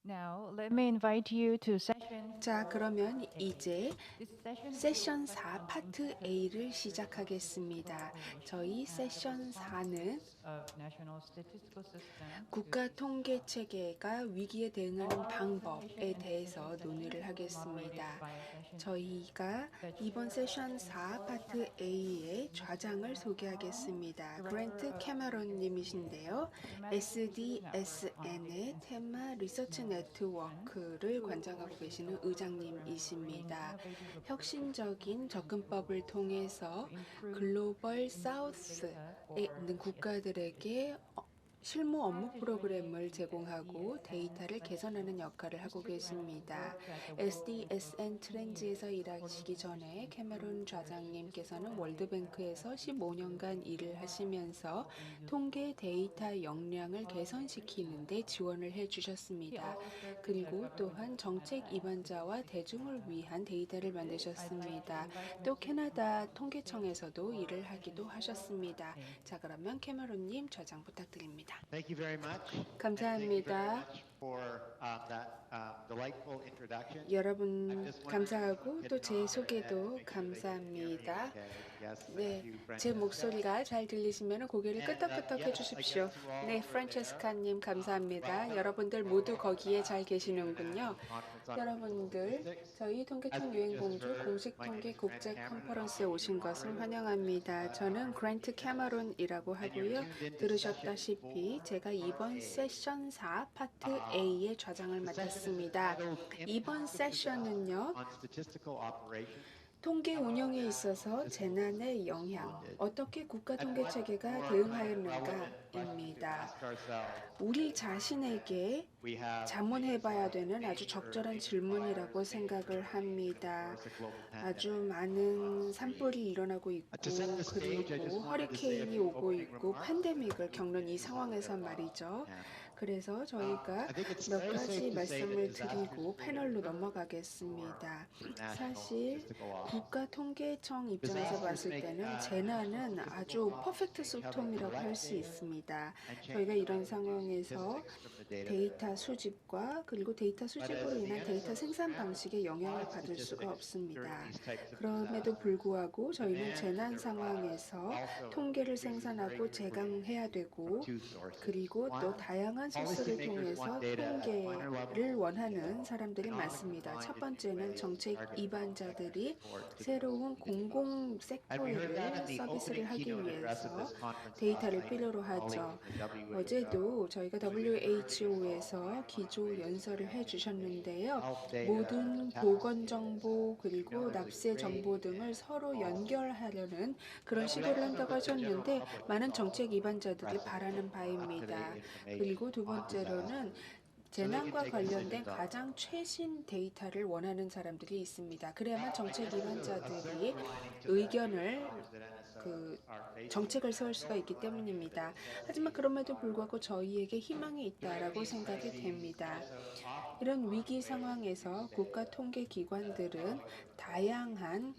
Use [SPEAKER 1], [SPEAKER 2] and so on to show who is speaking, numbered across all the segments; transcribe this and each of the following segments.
[SPEAKER 1] Now, let me invite you to session
[SPEAKER 2] 자,
[SPEAKER 1] 4.
[SPEAKER 2] 그러면 이제
[SPEAKER 1] This session
[SPEAKER 2] 세션
[SPEAKER 1] focuses
[SPEAKER 2] 4
[SPEAKER 1] on
[SPEAKER 2] 파트 A를 시작하겠습니다. 저희 세션 4는
[SPEAKER 1] of national statistical system
[SPEAKER 2] 국가 통계 체계가 위기에 대응하는 방법에 대해서 논의를 하겠습니다. 저희가 이번 세션 4 파트 A의 좌장을 소개하겠습니다. 그랜트 캐머런 님이신데요. SDSN의 테마 리서치 네트워크를 관장하고 계시는 의장님이십니다. 혁신적인 접근법을 통해서 글로벌 사우스에 있는 국가들에게 실무 업무 프로그램을 제공하고 데이터를 개선하는 역할을 하고 계십니다. SDSN 트렌즈에서 일하시기 전에 캐머런 좌장님께서는 월드뱅크에서 15년간 일을 하시면서 통계 데이터 역량을 개선시키는 데 지원을 해주셨습니다. 그리고 또한 정책 입안자와 대중을 위한 데이터를 만드셨습니다. 또 캐나다 통계청에서도 일을 하기도 하셨습니다. 자, 그러면 캐머런님 좌장 부탁드립니다.
[SPEAKER 3] Thank you very much.
[SPEAKER 2] 감사합니다. 여러분 감사하고 또 제 소개도 감사합니다. 네, 제 목소리가 잘 들리시면 고개를 끄덕끄덕 해주십시오. 네, 프란체스카님 감사합니다. 여러분들 모두 거기에 잘 계시는군요. 여러분들 저희 통계청 유행공주 공식 통계 국제 컨퍼런스에 오신 것을 환영합니다. 저는 그랜트 캐머런이라고 하고요. 들으셨다시피 제가 이번 세션 4 파트 A의 좌장을 맡았습니다. 이번 세션은요. 통계 운영에 있어서 재난의 영향, 어떻게 국가 통계 체계가 대응하였는가입니다. 우리 자신에게 자문해봐야 되는 아주 적절한 질문이라고 생각을 합니다. 아주 많은 산불이 일어나고 있고 그리고 허리케인이 오고 있고 팬데믹을 겪는 이 상황에서 말이죠. 그래서 저희가 몇 가지 말씀을 드리고 패널로 넘어가겠습니다. 사실 국가통계청 입장에서 봤을 때는 재난은 아주 퍼펙트 스톰이라고 할 수 있습니다. 저희가 이런 상황에서 데이터 수집과 그리고 데이터 수집으로 인한 데이터 생산 방식에 영향을 받을 수가 없습니다. 그럼에도 불구하고 저희는 재난 상황에서 통계를 생산하고 제공해야 되고 그리고 또 다양한 소스를 통해서 통계를 원하는 사람들이 많습니다. 첫 번째는 정책 입안자들이 새로운 공공 섹터의 서비스를 하기 위해서 데이터를 필요로 하죠. 어제도 저희가 WHO에서 기조 연설을 해주셨는데요. 모든 보건 정보 그리고 납세 정보 등을 서로 연결하려는 그런 시도를 한다고 하셨는데 많은 정책 입안자들이 바라는 바입니다. 그리고 두 번째로는 재난과 관련된 가장 최신 데이터를 원하는 사람들이 있습니다. 그래야만 정책 입안자들이 의견을 정책을 세울 수가 있기 때문입니다. 하지만 그럼에도 불구하고 저희에게 희망이 있다라고 생각이 됩니다. 이런 위기 상황에서 국가 통계 기관들은 다양한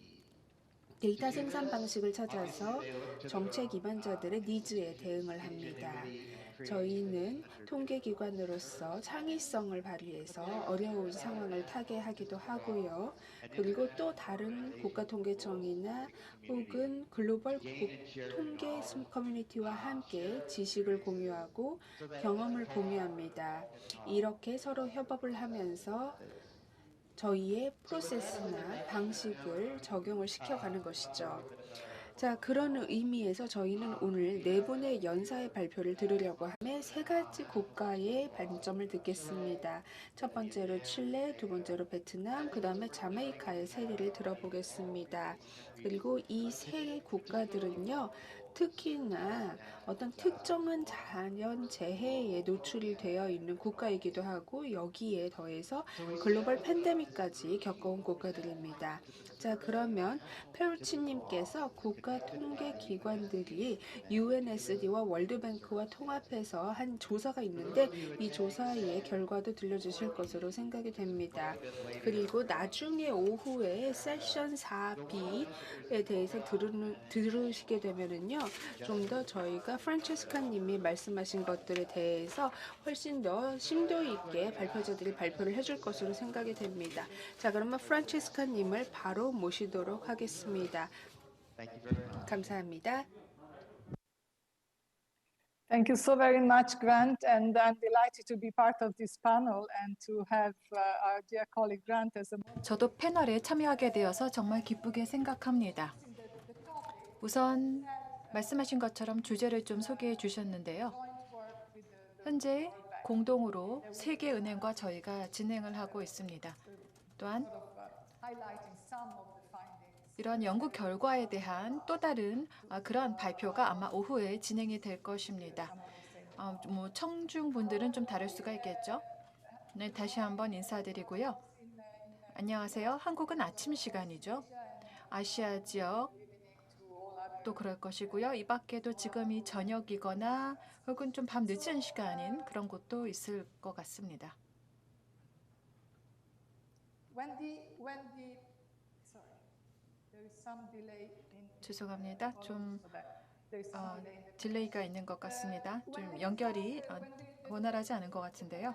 [SPEAKER 2] 데이터 생산 방식을 찾아서 정책 입안자들의 니즈에 대응을 합니다. 저희는 통계기관으로서 창의성을 발휘해서 어려운 상황을 타개하기도 하고요. 그리고 또 다른 국가통계청이나 혹은 글로벌 통계 커뮤니티와 함께 지식을 공유하고 경험을 공유합니다. 이렇게 서로 협업을 하면서 저희의 프로세스나 방식을 적용을 시켜가는 것이죠. 자, 그런 의미에서 저희는 오늘 4분의 연사의 발표를 들으려고 하며 3가지 국가의 관점을 듣겠습니다. 첫 번째로 칠레, 두 번째로 베트남, 그 다음에 자메이카의 세계를 들어보겠습니다. 그리고 이 3 국가들은요. 특히나 어떤 특정한 자연 재해에 노출이 되어 있는 국가이기도 하고 여기에 더해서 글로벌 팬데믹까지 겪어온 국가들입니다. 자, 그러면 페울치님께서 국가통계기관들이 UNSD와 월드뱅크와 통합해서 한 조사가 있는데 이 조사의 결과도 들려주실 것으로 생각이 됩니다. 그리고 나중에 오후에 세션 4B에 대해서 들으시게 되면은요. 좀 더 저희가 프란체스카님이 말씀하신 것들에 대해서 훨씬 더 심도 있게 발표자들이 발표를 해줄 것으로 생각이 됩니다. 자, 그러면 프란체스카님을 바로 모시도록 하겠습니다. 감사합니다.
[SPEAKER 3] Thank you so very much, Grant, and I'm delighted to be part of this panel and to have our dear colleague Grant as a
[SPEAKER 4] 저도 패널에 참여하게 되어서 정말 기쁘게 생각합니다. 우선 말씀하신 것처럼 주제를 좀 소개해 주셨는데요. 현재 공동으로 세계은행과 저희가 진행을 하고 있습니다. 또한
[SPEAKER 3] highlighting some of the findings.
[SPEAKER 4] 이런 연구 결과에 대한 또 다른 그런 발표가 아마 오후에 진행이 될 것입니다. 뭐 청중 분들은 좀 다를 수가 있겠죠. 네, 다시 한번 인사드리고요. 안녕하세요. 한국은 아침 시간이죠. 아시아 지역 또 그럴 것이고요. 이 밖에도 지금이 저녁이거나 혹은 좀 밤 늦은 시간인 그런 곳도 있을 것 같습니다.
[SPEAKER 3] Sorry, there is some delay in.
[SPEAKER 4] 죄송합니다. 좀
[SPEAKER 3] There is some delay in the
[SPEAKER 4] 딜레이가 있는 것 같습니다. 좀 연결이 원활하지 않은 것 같은데요.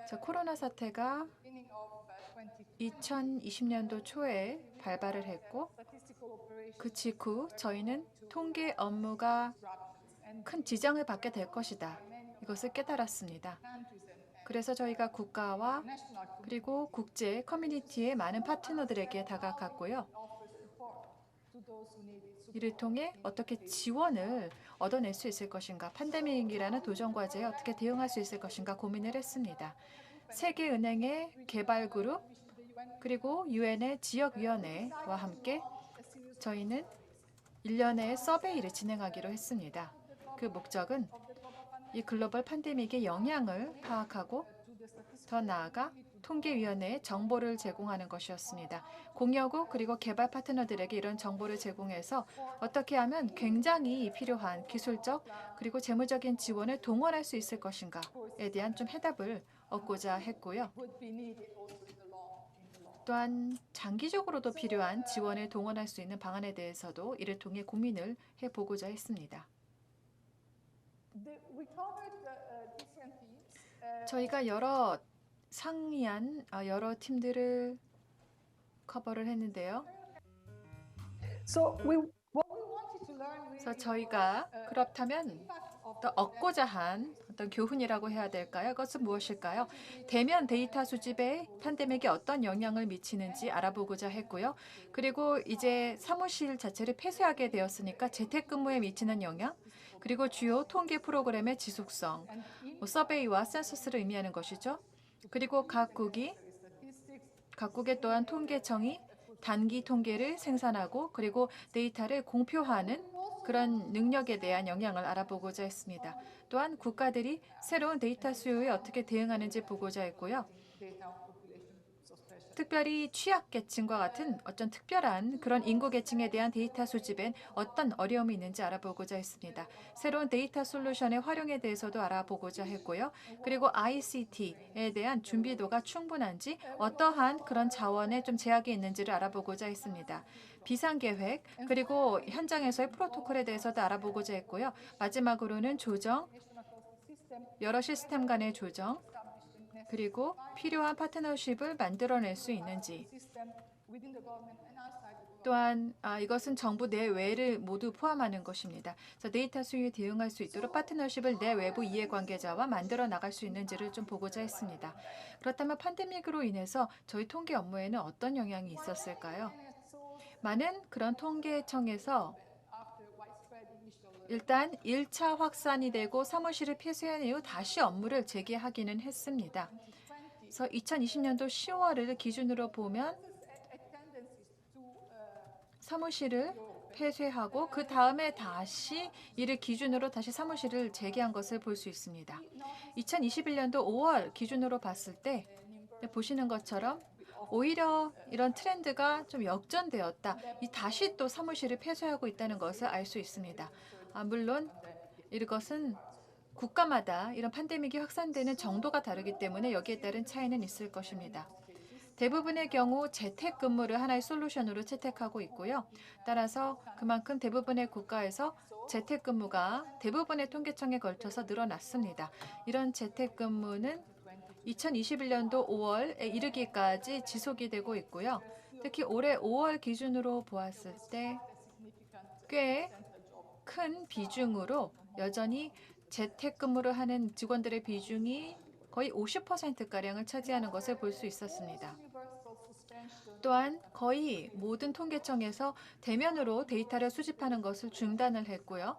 [SPEAKER 4] 자, 코로나 사태가
[SPEAKER 3] beginning of 2020.
[SPEAKER 4] 2020년도 초에 발발을 했고 그 직후 저희는 통계 업무가 큰 지장을 받게 될 것이다. 이것을 깨달았습니다. 그래서 저희가 국가와 그리고 국제 커뮤니티의 많은 파트너들에게 다가갔고요. 이를 통해 어떻게 지원을 얻어낼 수 있을 것인가, 팬데믹이라는 도전과제에 어떻게 대응할 수 있을 것인가 고민을 했습니다. 세계은행의 개발그룹 그리고 유엔의 지역위원회와 함께 저희는 1년의 서베이를 진행하기로 했습니다. 그 목적은 이 글로벌 팬데믹의 영향을 파악하고 더 나아가 통계위원회에 정보를 제공하는 것이었습니다. 공여국 그리고 개발 파트너들에게 이런 정보를 제공해서 어떻게 하면 굉장히 필요한 기술적 그리고 재무적인 지원을 동원할 수 있을 것인가에 대한 좀 해답을 얻고자 했고요. 또한 장기적으로도 필요한 지원을 동원할 수 있는 방안에 대해서도 이를 통해 고민을 해보고자 했습니다. 저희가 여러 상이한 여러 팀들을 커버를 했는데요. 그래서 저희가 그렇다면 또 얻고자 한 어떤 교훈이라고 해야 될까요? 그것은 무엇일까요? 대면 데이터 수집에 팬데믹이 어떤 영향을 미치는지 알아보고자 했고요. 그리고 이제 사무실 자체를 폐쇄하게 되었으니까 재택근무에 미치는 영향, 그리고 주요 통계 프로그램의 지속성, 서베이와 센서스를 의미하는 것이죠. 그리고 각국의 또한 통계청이 단기 통계를 생산하고 그리고 데이터를 공표하는 그런 능력에 대한 영향을 알아보고자 했습니다. 또한 국가들이 새로운 데이터 수요에 어떻게 대응하는지 보고자 했고요. 특별히 취약계층과 같은 어떤 특별한 그런 인구계층에 대한 데이터 수집엔 어떤 어려움이 있는지 알아보고자 했습니다. 새로운 데이터 솔루션의 활용에 대해서도 알아보고자 했고요. 그리고 ICT에 대한 준비도가 충분한지 어떠한 그런 자원에 좀 제약이 있는지를 알아보고자 했습니다. 비상계획 그리고 현장에서의 프로토콜에 대해서도 알아보고자 했고요. 마지막으로는 조정, 여러 시스템 간의 조정, 그리고 필요한 파트너십을 만들어낼 수 있는지 또한 이것은 정부 내외를 모두 포함하는 것입니다. 그래서 데이터 수요에 대응할 수 있도록 파트너십을 내외부 이해관계자와 만들어 나갈 수 있는지를 좀 보고자 했습니다. 그렇다면 팬데믹으로 인해서 저희 통계 업무에는 어떤 영향이 있었을까요? 많은 그런 통계청에서 일단 1차 확산이 되고 사무실을 폐쇄한 이후 다시 업무를 재개하기는 했습니다. 그래서 2020년도 10월을 기준으로 보면 사무실을 폐쇄하고 그 다음에 다시 이를 기준으로 다시 사무실을 재개한 것을 볼 수 있습니다. 2021년도 5월 기준으로 봤을 때 보시는 것처럼 오히려 이런 트렌드가 좀 역전되었다. 다시 또 사무실을 폐쇄하고 있다는 것을 알 수 있습니다. 물론 이것은 국가마다 이런 팬데믹이 확산되는 정도가 다르기 때문에 여기에 따른 차이는 있을 것입니다. 대부분의 경우 재택근무를 하나의 솔루션으로 채택하고 있고요. 따라서 그만큼 대부분의 국가에서 재택근무가 대부분의 통계청에 걸쳐서 늘어났습니다. 이런 재택근무는 2021년도 5월에 이르기까지 지속이 되고 있고요. 특히 올해 5월 기준으로 보았을 때 꽤 큰 비중으로 여전히 재택근무를 하는 직원들의 비중이 거의 50%가량을 차지하는 것을 볼 수 있었습니다. 또한 거의 모든 통계청에서 대면으로 데이터를 수집하는 것을 중단을 했고요.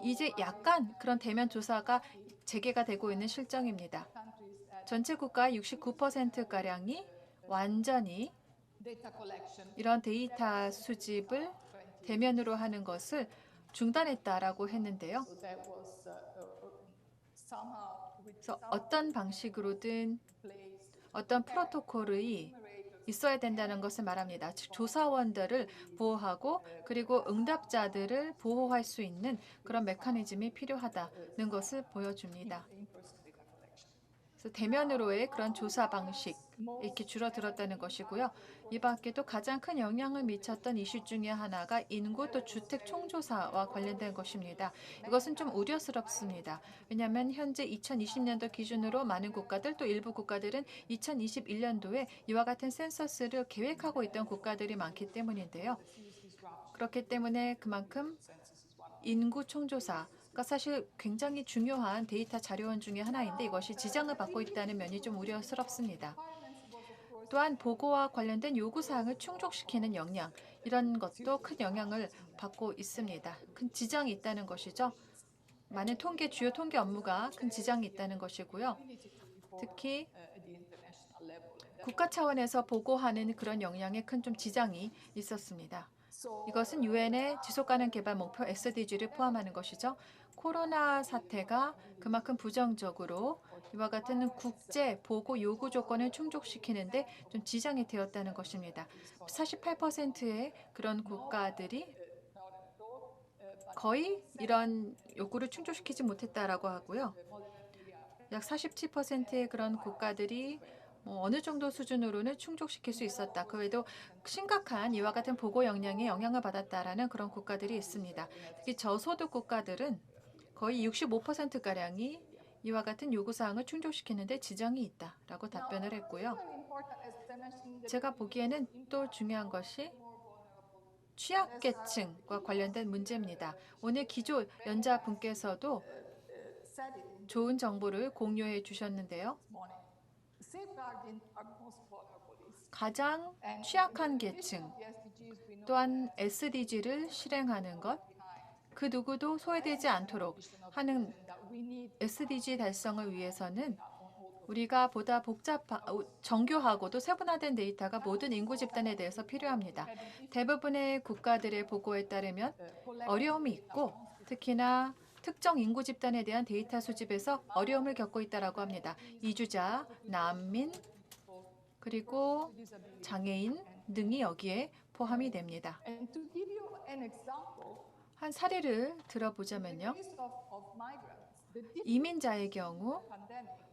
[SPEAKER 4] 이제 약간 그런 대면 조사가 재개가 되고 있는 실정입니다. 전체 국가의 69%가량이 완전히 이런 데이터 수집을 대면으로 하는 것을 중단했다라고 했는데요. 그래서 어떤 방식으로든 어떤 프로토콜이 있어야 된다는 것을 말합니다. 즉 조사원들을 보호하고 그리고 응답자들을 보호할 수 있는 그런 메커니즘이 필요하다는 것을 보여줍니다. 그래서 대면으로의 그런 조사 방식 이렇게 줄어들었다는 것이고요. 이 밖에도 가장 큰 영향을 미쳤던 이슈 중에 하나가 인구 또 주택 총조사와 관련된 것입니다. 이것은 좀 우려스럽습니다. 왜냐하면 현재 2020년도 기준으로 많은 국가들 또 일부 국가들은 2021년도에 이와 같은 센서스를 계획하고 있던 국가들이 많기 때문인데요. 그렇기 때문에 그만큼 인구 총조사가 사실 굉장히 중요한 데이터 자료원 중에 하나인데 이것이 지장을 받고 있다는 면이 좀 우려스럽습니다. 또한 보고와 관련된 요구사항을 충족시키는 역량, 이런 것도 큰 영향을 받고 있습니다. 큰 지장이 있다는 것이죠. 많은 주요 통계 업무가 큰 지장이 있다는 것이고요. 특히 국가 차원에서 보고하는 그런 역량에 큰 좀 지장이 있었습니다. 이것은 유엔의 지속가능 개발 목표 SDG를 포함하는 것이죠. 코로나 사태가 그만큼 부정적으로 이와 같은 국제 보고 요구 조건을 충족시키는데 좀 지장이 되었다는 것입니다. 48%의 그런 국가들이 거의 이런 요구를 충족시키지 못했다라고 하고요. 약 47%의 그런 국가들이 어느 정도 수준으로는 충족시킬 수 있었다. 그 외에도 심각한 이와 같은 보고 역량에 영향을 받았다라는 그런 국가들이 있습니다. 특히 저소득 국가들은 거의 65%가량이 이와 같은 요구사항을 충족시키는데 지장이 있다라고 답변을 했고요. 제가 보기에는 또 중요한 것이 취약계층과 관련된 문제입니다. 오늘 기조 연자분께서도 좋은 정보를 공유해 주셨는데요. 가장 취약한 계층, 또한 SDG를 실행하는 것, 그 누구도 소외되지 않도록 하는 SDG 달성을 위해서는 우리가 보다 정교하고도 세분화된 데이터가 모든 인구 집단에 대해서 필요합니다. 대부분의 국가들의 보고에 따르면 어려움이 있고 특히나 특정 인구 집단에 대한 데이터 수집에서 어려움을 겪고 있다고 합니다. 이주자, 난민, 그리고 장애인 등이 여기에 포함이 됩니다. 한 사례를 들어보자면요. 이민자의 경우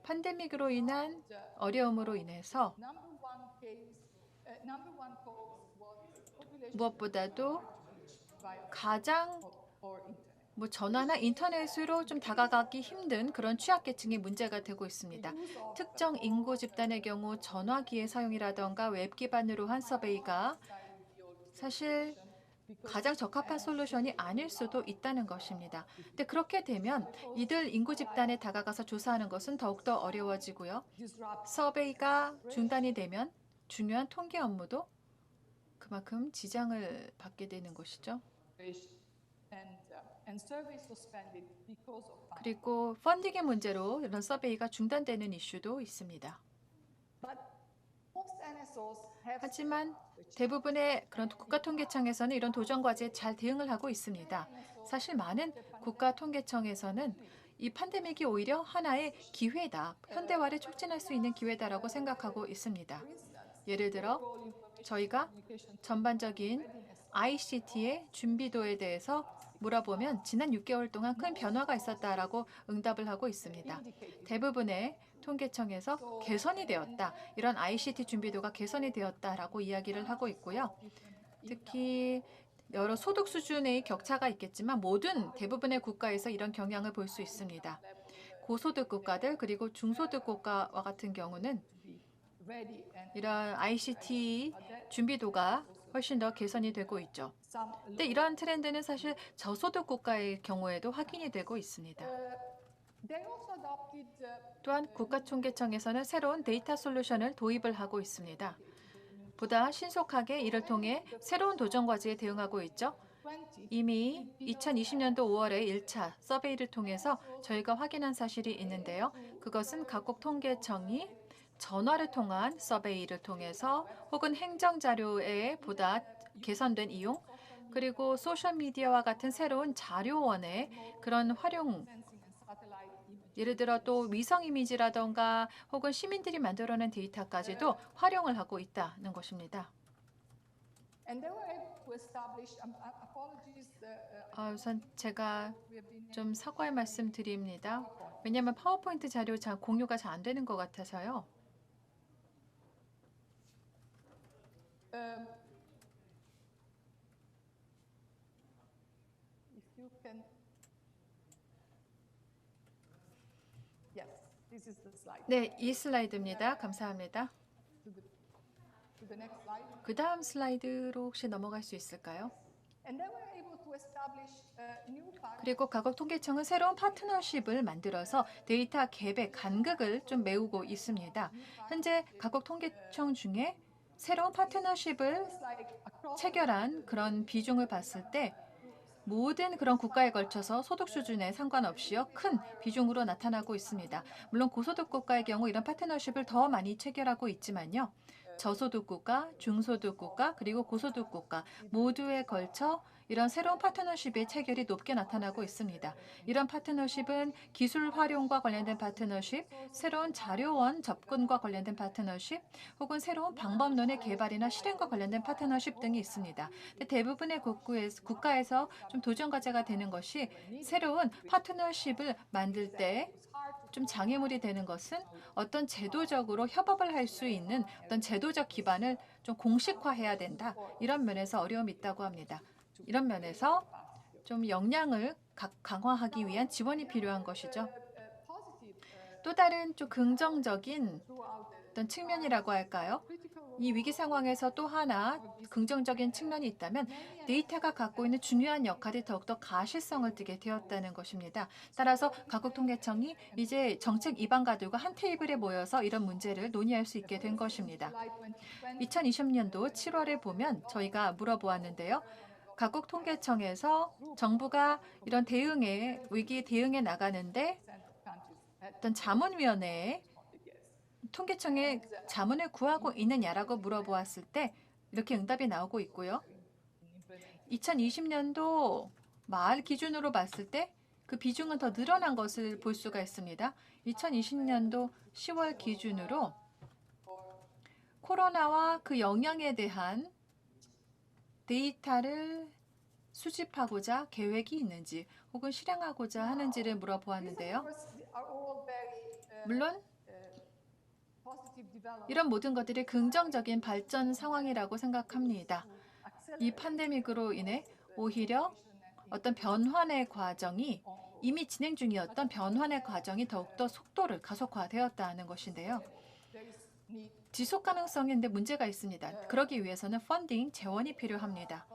[SPEAKER 4] 팬데믹으로 인한 어려움으로 인해서 무엇보다도 가장 전화나 인터넷으로 좀 다가가기 힘든 그런 취약계층이 문제가 되고 있습니다. 특정 인구 집단의 경우 전화기의 사용이라던가 웹 기반으로 한 서베이가 사실 가장 적합한 솔루션이 아닐 수도 있다는 것입니다. 근데 그렇게 되면 이들 인구 집단에 다가가서 조사하는 것은 더욱더 어려워지고요. 서베이가 중단이 되면 중요한 통계 업무도 그만큼 지장을 받게 되는 것이죠. 그리고 펀딩의 문제로 이런 서베이가 중단되는 이슈도 있습니다. 하지만 대부분의 그런 국가통계청에서는 이런 도전과제에 잘 대응을 하고 있습니다. 사실 많은 국가통계청에서는 이 팬데믹이 오히려 하나의 기회다, 현대화를 촉진할 수 있는 기회다라고 생각하고 있습니다. 예를 들어 저희가 전반적인 ICT의 준비도에 대해서 물어보면 지난 6개월 동안 큰 변화가 있었다라고 응답을 하고 있습니다. 대부분의 통계청에서 개선이 되었다. 이런 ICT 준비도가 개선이 되었다라고 이야기를 하고 있고요. 특히 여러 소득 수준의 격차가 있겠지만 대부분의 국가에서 이런 경향을 볼 수 있습니다. 고소득 국가들 그리고 중소득 국가와 같은 경우는 이런 ICT 준비도가 훨씬 더 개선이 되고 있죠. 근데 이러한 트렌드는 사실 저소득 국가의 경우에도 확인이 되고 있습니다. 또한 국가통계청에서는 새로운 데이터 솔루션을 도입을 하고 있습니다. 보다 신속하게 이를 통해 새로운 도전 과제에 대응하고 있죠. 이미 2020년도 5월에 1차 서베이를 통해서 저희가 확인한 사실이 있는데요. 그것은 각국 통계청이 전화를 통한 서베이를 통해서 혹은 행정자료에 보다 개선된 이용, 그리고 소셜미디어와 같은 새로운 자료원의 그런 활용, 예를 들어 또 위성 이미지라던가 혹은 시민들이 만들어낸 데이터까지도 활용을 하고 있다는 것입니다. 우선 제가 좀 사과의 말씀 드립니다. 왜냐하면 파워포인트 자료 공유가 잘 안 되는 것 같아서요. 네, 이 슬라이드입니다. 감사합니다. 그 다음 슬라이드로 혹시 넘어갈 수 있을까요? 그리고 각국 통계청은 새로운 파트너십을 만들어서 데이터 갭의 간극을 좀 메우고 있습니다. 현재 각국 통계청 중에 새로운 파트너십을 체결한 그런 비중을 봤을 때 모든 그런 국가에 걸쳐서 소득 수준에 상관없이요 큰 비중으로 나타나고 있습니다. 물론 고소득 국가의 경우 이런 파트너십을 더 많이 체결하고 있지만요. 저소득 국가, 중소득 국가, 그리고 고소득 국가 모두에 걸쳐 이런 새로운 파트너십의 체결이 높게 나타나고 있습니다. 이런 파트너십은 기술 활용과 관련된 파트너십, 새로운 자료원 접근과 관련된 파트너십, 혹은 새로운 방법론의 개발이나 실행과 관련된 파트너십 등이 있습니다. 대부분의 국가에서 좀 도전 과제가 되는 것이 새로운 파트너십을 만들 때 좀 장애물이 되는 것은 어떤 제도적으로 협업을 할 수 있는 어떤 제도적 기반을 좀 공식화해야 된다. 이런 면에서 어려움이 있다고 합니다. 이런 면에서 좀 역량을 강화하기 위한 지원이 필요한 것이죠. 또 다른 좀 긍정적인 어떤 측면이라고 할까요? 이 위기 상황에서 또 하나 긍정적인 측면이 있다면 데이터가 갖고 있는 중요한 역할이 더욱더 가시성을 띠게 되었다는 것입니다. 따라서 각국 통계청이 이제 정책 입안가들과 한 테이블에 모여서 이런 문제를 논의할 수 있게 된 것입니다. 2020년도 7월에 보면 저희가 물어보았는데요. 각국 통계청에서 정부가 이런 위기 대응에 나가는데 어떤 자문위원회에 통계청에 자문을 구하고 있느냐라고 물어보았을 때 이렇게 응답이 나오고 있고요. 2020년도 말 기준으로 봤을 때 그 비중은 더 늘어난 것을 볼 수가 있습니다. 2020년도 10월 기준으로 코로나와 그 영향에 대한 데이터를 수집하고자 계획이 있는지 혹은 실행하고자 하는지를 물어보았는데요. 물론 이런 모든 것들이 긍정적인 발전 상황이라고 생각합니다. 이 팬데믹으로 인해 오히려 어떤 변환의 과정이 이미 진행 중이었던 변환의 과정이 더욱더 속도를 가속화되었다는 것인데요. 지속 가능성인데 문제가 있습니다. 그러기 위해서는 재원이 필요합니다.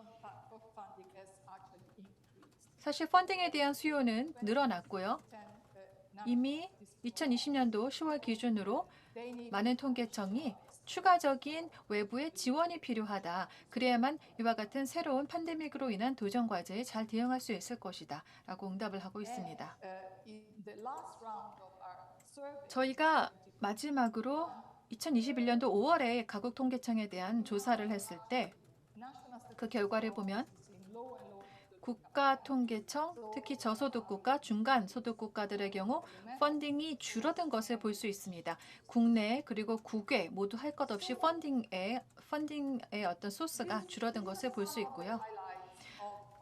[SPEAKER 4] 사실 펀딩에 대한 수요는 늘어났고요. 이미 2020년도 10월 기준으로 많은 통계청이 추가적인 외부의 지원이 필요하다. 그래야만 이와 같은 새로운 팬데믹으로 인한 도전 과제에 잘 대응할 수 있을 것이다. 라고 응답을 하고 있습니다. 저희가 마지막으로 2021년도 5월에 각국 통계청에 대한 조사를 했을 때 그 결과를 보면 국가통계청, 특히 저소득 국가, 중간소득 국가들의 경우 펀딩이 줄어든 것을 볼 수 있습니다. 국내 그리고 국외 모두 할 것 없이 펀딩의 어떤 소스가 줄어든 것을 볼 수 있고요.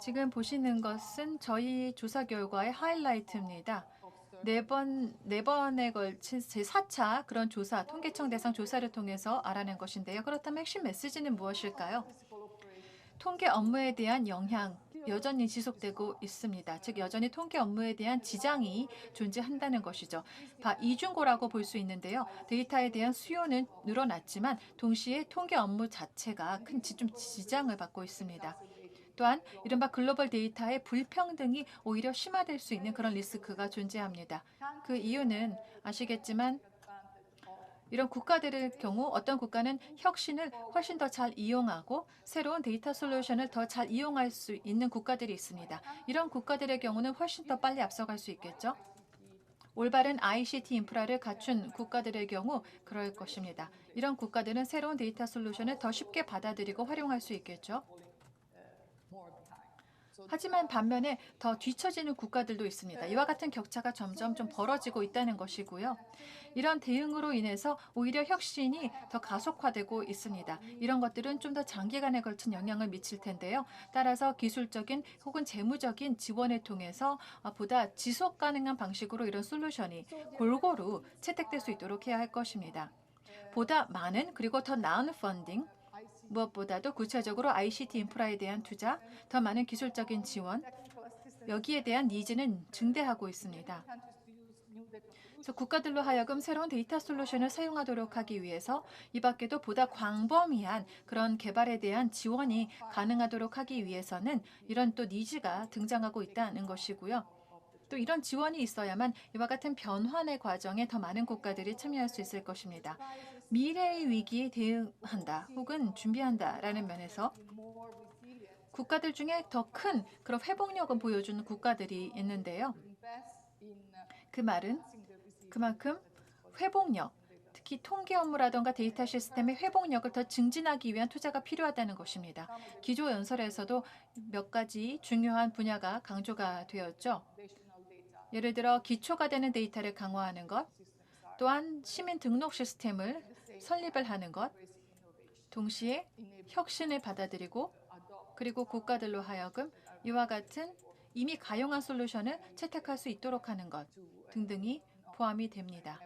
[SPEAKER 4] 지금 보시는 것은 저희 조사 결과의 하이라이트입니다. 네 번에 걸친 제4차 그런 조사, 통계청 대상 조사를 통해서 알아낸 것인데요. 그렇다면 핵심 메시지는 무엇일까요? 통계 업무에 대한 영향 여전히 지속되고 있습니다. 즉 여전히 통계 업무에 대한 지장이 존재한다는 것이죠. 이중고라고 볼 수 있는데요. 데이터에 대한 수요는 늘어났지만 동시에 통계 업무 자체가 큰 지장을 받고 있습니다. 또한 이른바 글로벌 데이터의 불평등이 오히려 심화될 수 있는 그런 리스크가 존재합니다. 그 이유는 아시겠지만 이런 국가들의 경우 어떤 국가는 혁신을 훨씬 더 잘 이용하고 새로운 데이터 솔루션을 더 잘 이용할 수 있는 국가들이 있습니다. 이런 국가들의 경우는 훨씬 더 빨리 앞서갈 수 있겠죠. 올바른 ICT 인프라를 갖춘 국가들의 경우 그럴 것입니다. 이런 국가들은 새로운 데이터 솔루션을 더 쉽게 받아들이고 활용할 수 있겠죠. 하지만 반면에 더 뒤처지는 국가들도 있습니다. 이와 같은 격차가 점점 좀 벌어지고 있다는 것이고요. 이런 대응으로 인해서 오히려 혁신이 더 가속화되고 있습니다. 이런 것들은 좀 더 장기간에 걸친 영향을 미칠 텐데요. 따라서 기술적인 혹은 재무적인 지원을 통해서 보다 지속 가능한 방식으로 이런 솔루션이 골고루 채택될 수 있도록 해야 할 것입니다. 보다 많은 그리고 더 나은 펀딩, 무엇보다도 구체적으로 ICT 인프라에 대한 투자, 더 많은 기술적인 지원, 여기에 대한 니즈는 증대하고 있습니다. 그래서 국가들로 하여금 새로운 데이터 솔루션을 사용하도록 하기 위해서 이 밖에도 보다 광범위한 그런 개발에 대한 지원이 가능하도록 하기 위해서는 이런 또 니즈가 등장하고 있다는 것이고요. 또 이런 지원이 있어야만 이와 같은 변환의 과정에 더 많은 국가들이 참여할 수 있을 것입니다. 미래의 위기에 대응한다 혹은 준비한다라는 면에서 국가들 중에 더 큰 그런 회복력을 보여주는 국가들이 있는데요. 그 말은 그만큼 회복력, 특히 통계 업무라던가 데이터 시스템의 회복력을 더 증진하기 위한 투자가 필요하다는 것입니다. 기조 연설에서도 몇 가지 중요한 분야가 강조가 되었죠. 예를 들어 기초가 되는 데이터를 강화하는 것, 또한 시민 등록 시스템을 설립을 하는 것, 동시에 혁신을 받아들이고 그리고 국가들로 하여금 이와 같은 이미 가용한 솔루션을 채택할 수 있도록 하는 것 등등이 포함이 됩니다.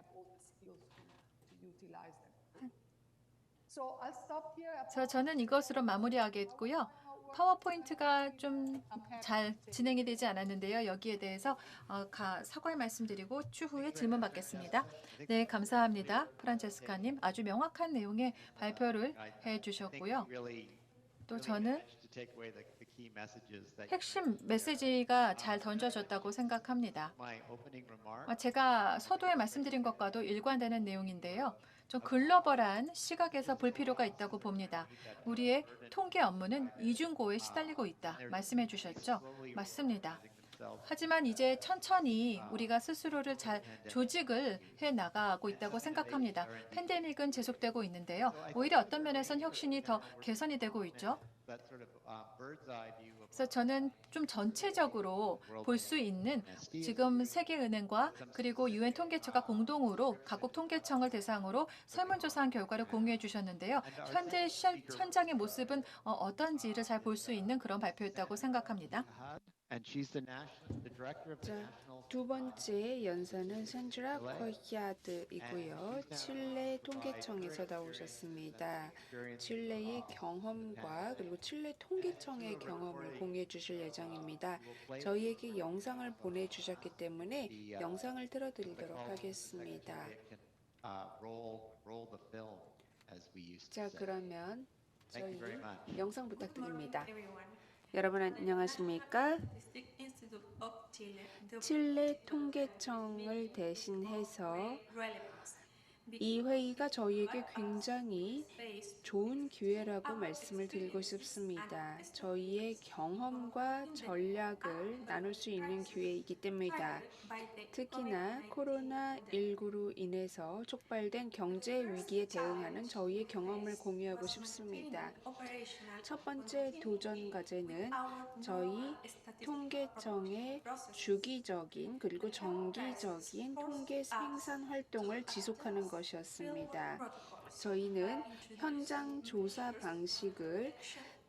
[SPEAKER 4] 저는 이것으로 마무리하겠고요. 파워포인트가 좀 잘 진행이 되지 않았는데요. 여기에 대해서 사과의 말씀드리고 추후에 질문 받겠습니다. 네, 감사합니다. 프란체스카님 아주 명확한 내용의 발표를 해주셨고요. 또 저는 핵심 메시지가 잘 던져졌다고 생각합니다. 제가 서두에 말씀드린 것과도 일관되는 내용인데요. 좀 글로벌한 시각에서 볼 필요가 있다고 봅니다. 우리의 통계 업무는 이중고에 시달리고 있다. 말씀해 주셨죠? 맞습니다. 하지만 이제 천천히 우리가 스스로를 잘 조직을 해 나가고 있다고 생각합니다. 팬데믹은 지속되고 있는데요. 오히려 어떤 면에선 혁신이 더 개선이 되고 있죠. 그래서 저는 좀 전체적으로 볼 수 있는 지금 세계은행과 그리고 유엔 통계처가 공동으로 각국 통계청을 대상으로 설문조사한 결과를 공유해 주셨는데요. 현재 현장의 모습은 어떤지를 잘 볼 수 있는 그런 발표였다고 생각합니다.
[SPEAKER 2] 자, 두 번째 연사는 산드라 코히아드이고요. 칠레 통계청에서 나오셨습니다. 칠레의 경험과 그리고 칠레 통계청의 경험을 공유해 주실 예정입니다. 저희에게 영상을 보내주셨기 때문에 영상을 틀어드리도록 하겠습니다. 자, 그러면 저희 영상 부탁드립니다. 여러분 안녕하십니까? 칠레 통계청을 대신해서 이 회의가 저희에게 굉장히 좋은 기회라고 말씀을 드리고 싶습니다. 저희의 경험과 전략을 나눌 수 있는 기회이기 때문이다. 특히나 코로나19로 인해서 촉발된 경제 위기에 대응하는 저희의 경험을 공유하고 싶습니다. 첫 번째 도전 과제는 저희 통계청의 주기적인 그리고 정기적인 통계 생산 활동을 지속하는 것이었습니다. 저희는 현장 조사 방식을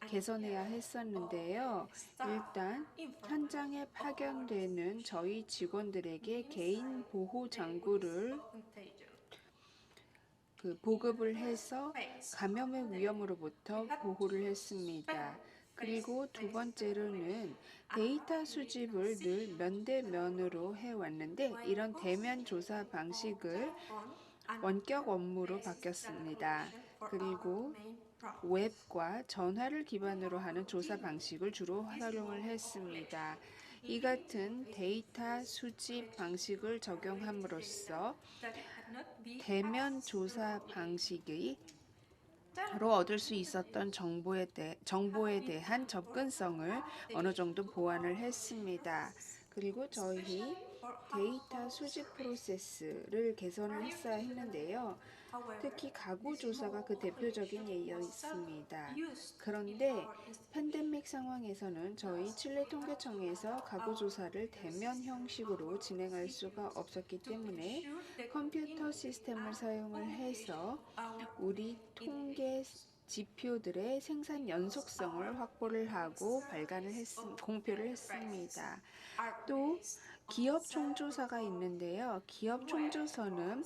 [SPEAKER 2] 개선해야 했었는데요. 일단 현장에 파견되는 저희 직원들에게 개인 보호 장구를 보급을 해서 감염의 위험으로부터 보호를 했습니다. 그리고 두 번째로는 데이터 수집을 늘 면대면으로 해왔는데 이런 대면 조사 방식을 원격 업무로 바뀌었습니다. 그리고 웹과 전화를 기반으로 하는 조사 방식을 주로 활용을 했습니다. 이 같은 데이터 수집 방식을 적용함으로써 대면 조사 방식이 로 얻을 수 있었던 정보에 대한 접근성을 어느 정도 보완을 했습니다. 그리고 저희 데이터 수집 프로세스를 개선을 했어야 했는데요. 특히 가구 조사가 그 대표적인 예였습니다. 그런데 팬데믹 상황에서는 저희 칠레 통계청에서 가구 조사를 대면 형식으로 진행할 수가 없었기 때문에 컴퓨터 시스템을 사용을 해서 우리 통계 지표들의 생산 연속성을 확보를 하고 공표를 했습니다. 또 기업 총조사가 있는데요. 기업 총조사는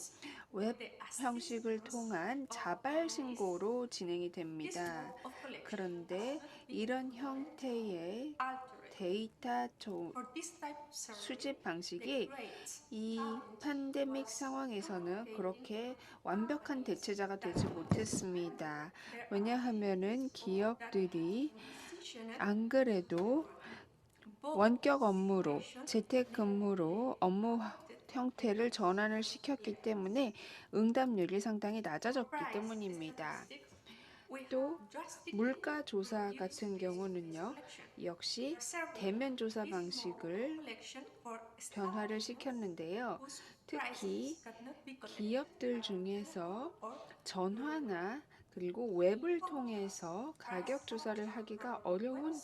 [SPEAKER 2] 웹 형식을 통한 자발 신고로 진행이 됩니다. 그런데 이런 형태의 데이터 수집 방식이 이 팬데믹 상황에서는 그렇게 완벽한 대체자가 되지 못했습니다. 왜냐하면은 기업들이 안 그래도 원격 업무로 재택근무로 업무 형태를 전환을 시켰기 때문에 응답률이 상당히 낮아졌기 때문입니다. 또 물가 조사 같은 경우는요, 역시 대면 조사 방식을 변화를 시켰는데요. 특히 기업들 중에서 전화나 그리고 웹을 통해서 가격 조사를 하기가 어려운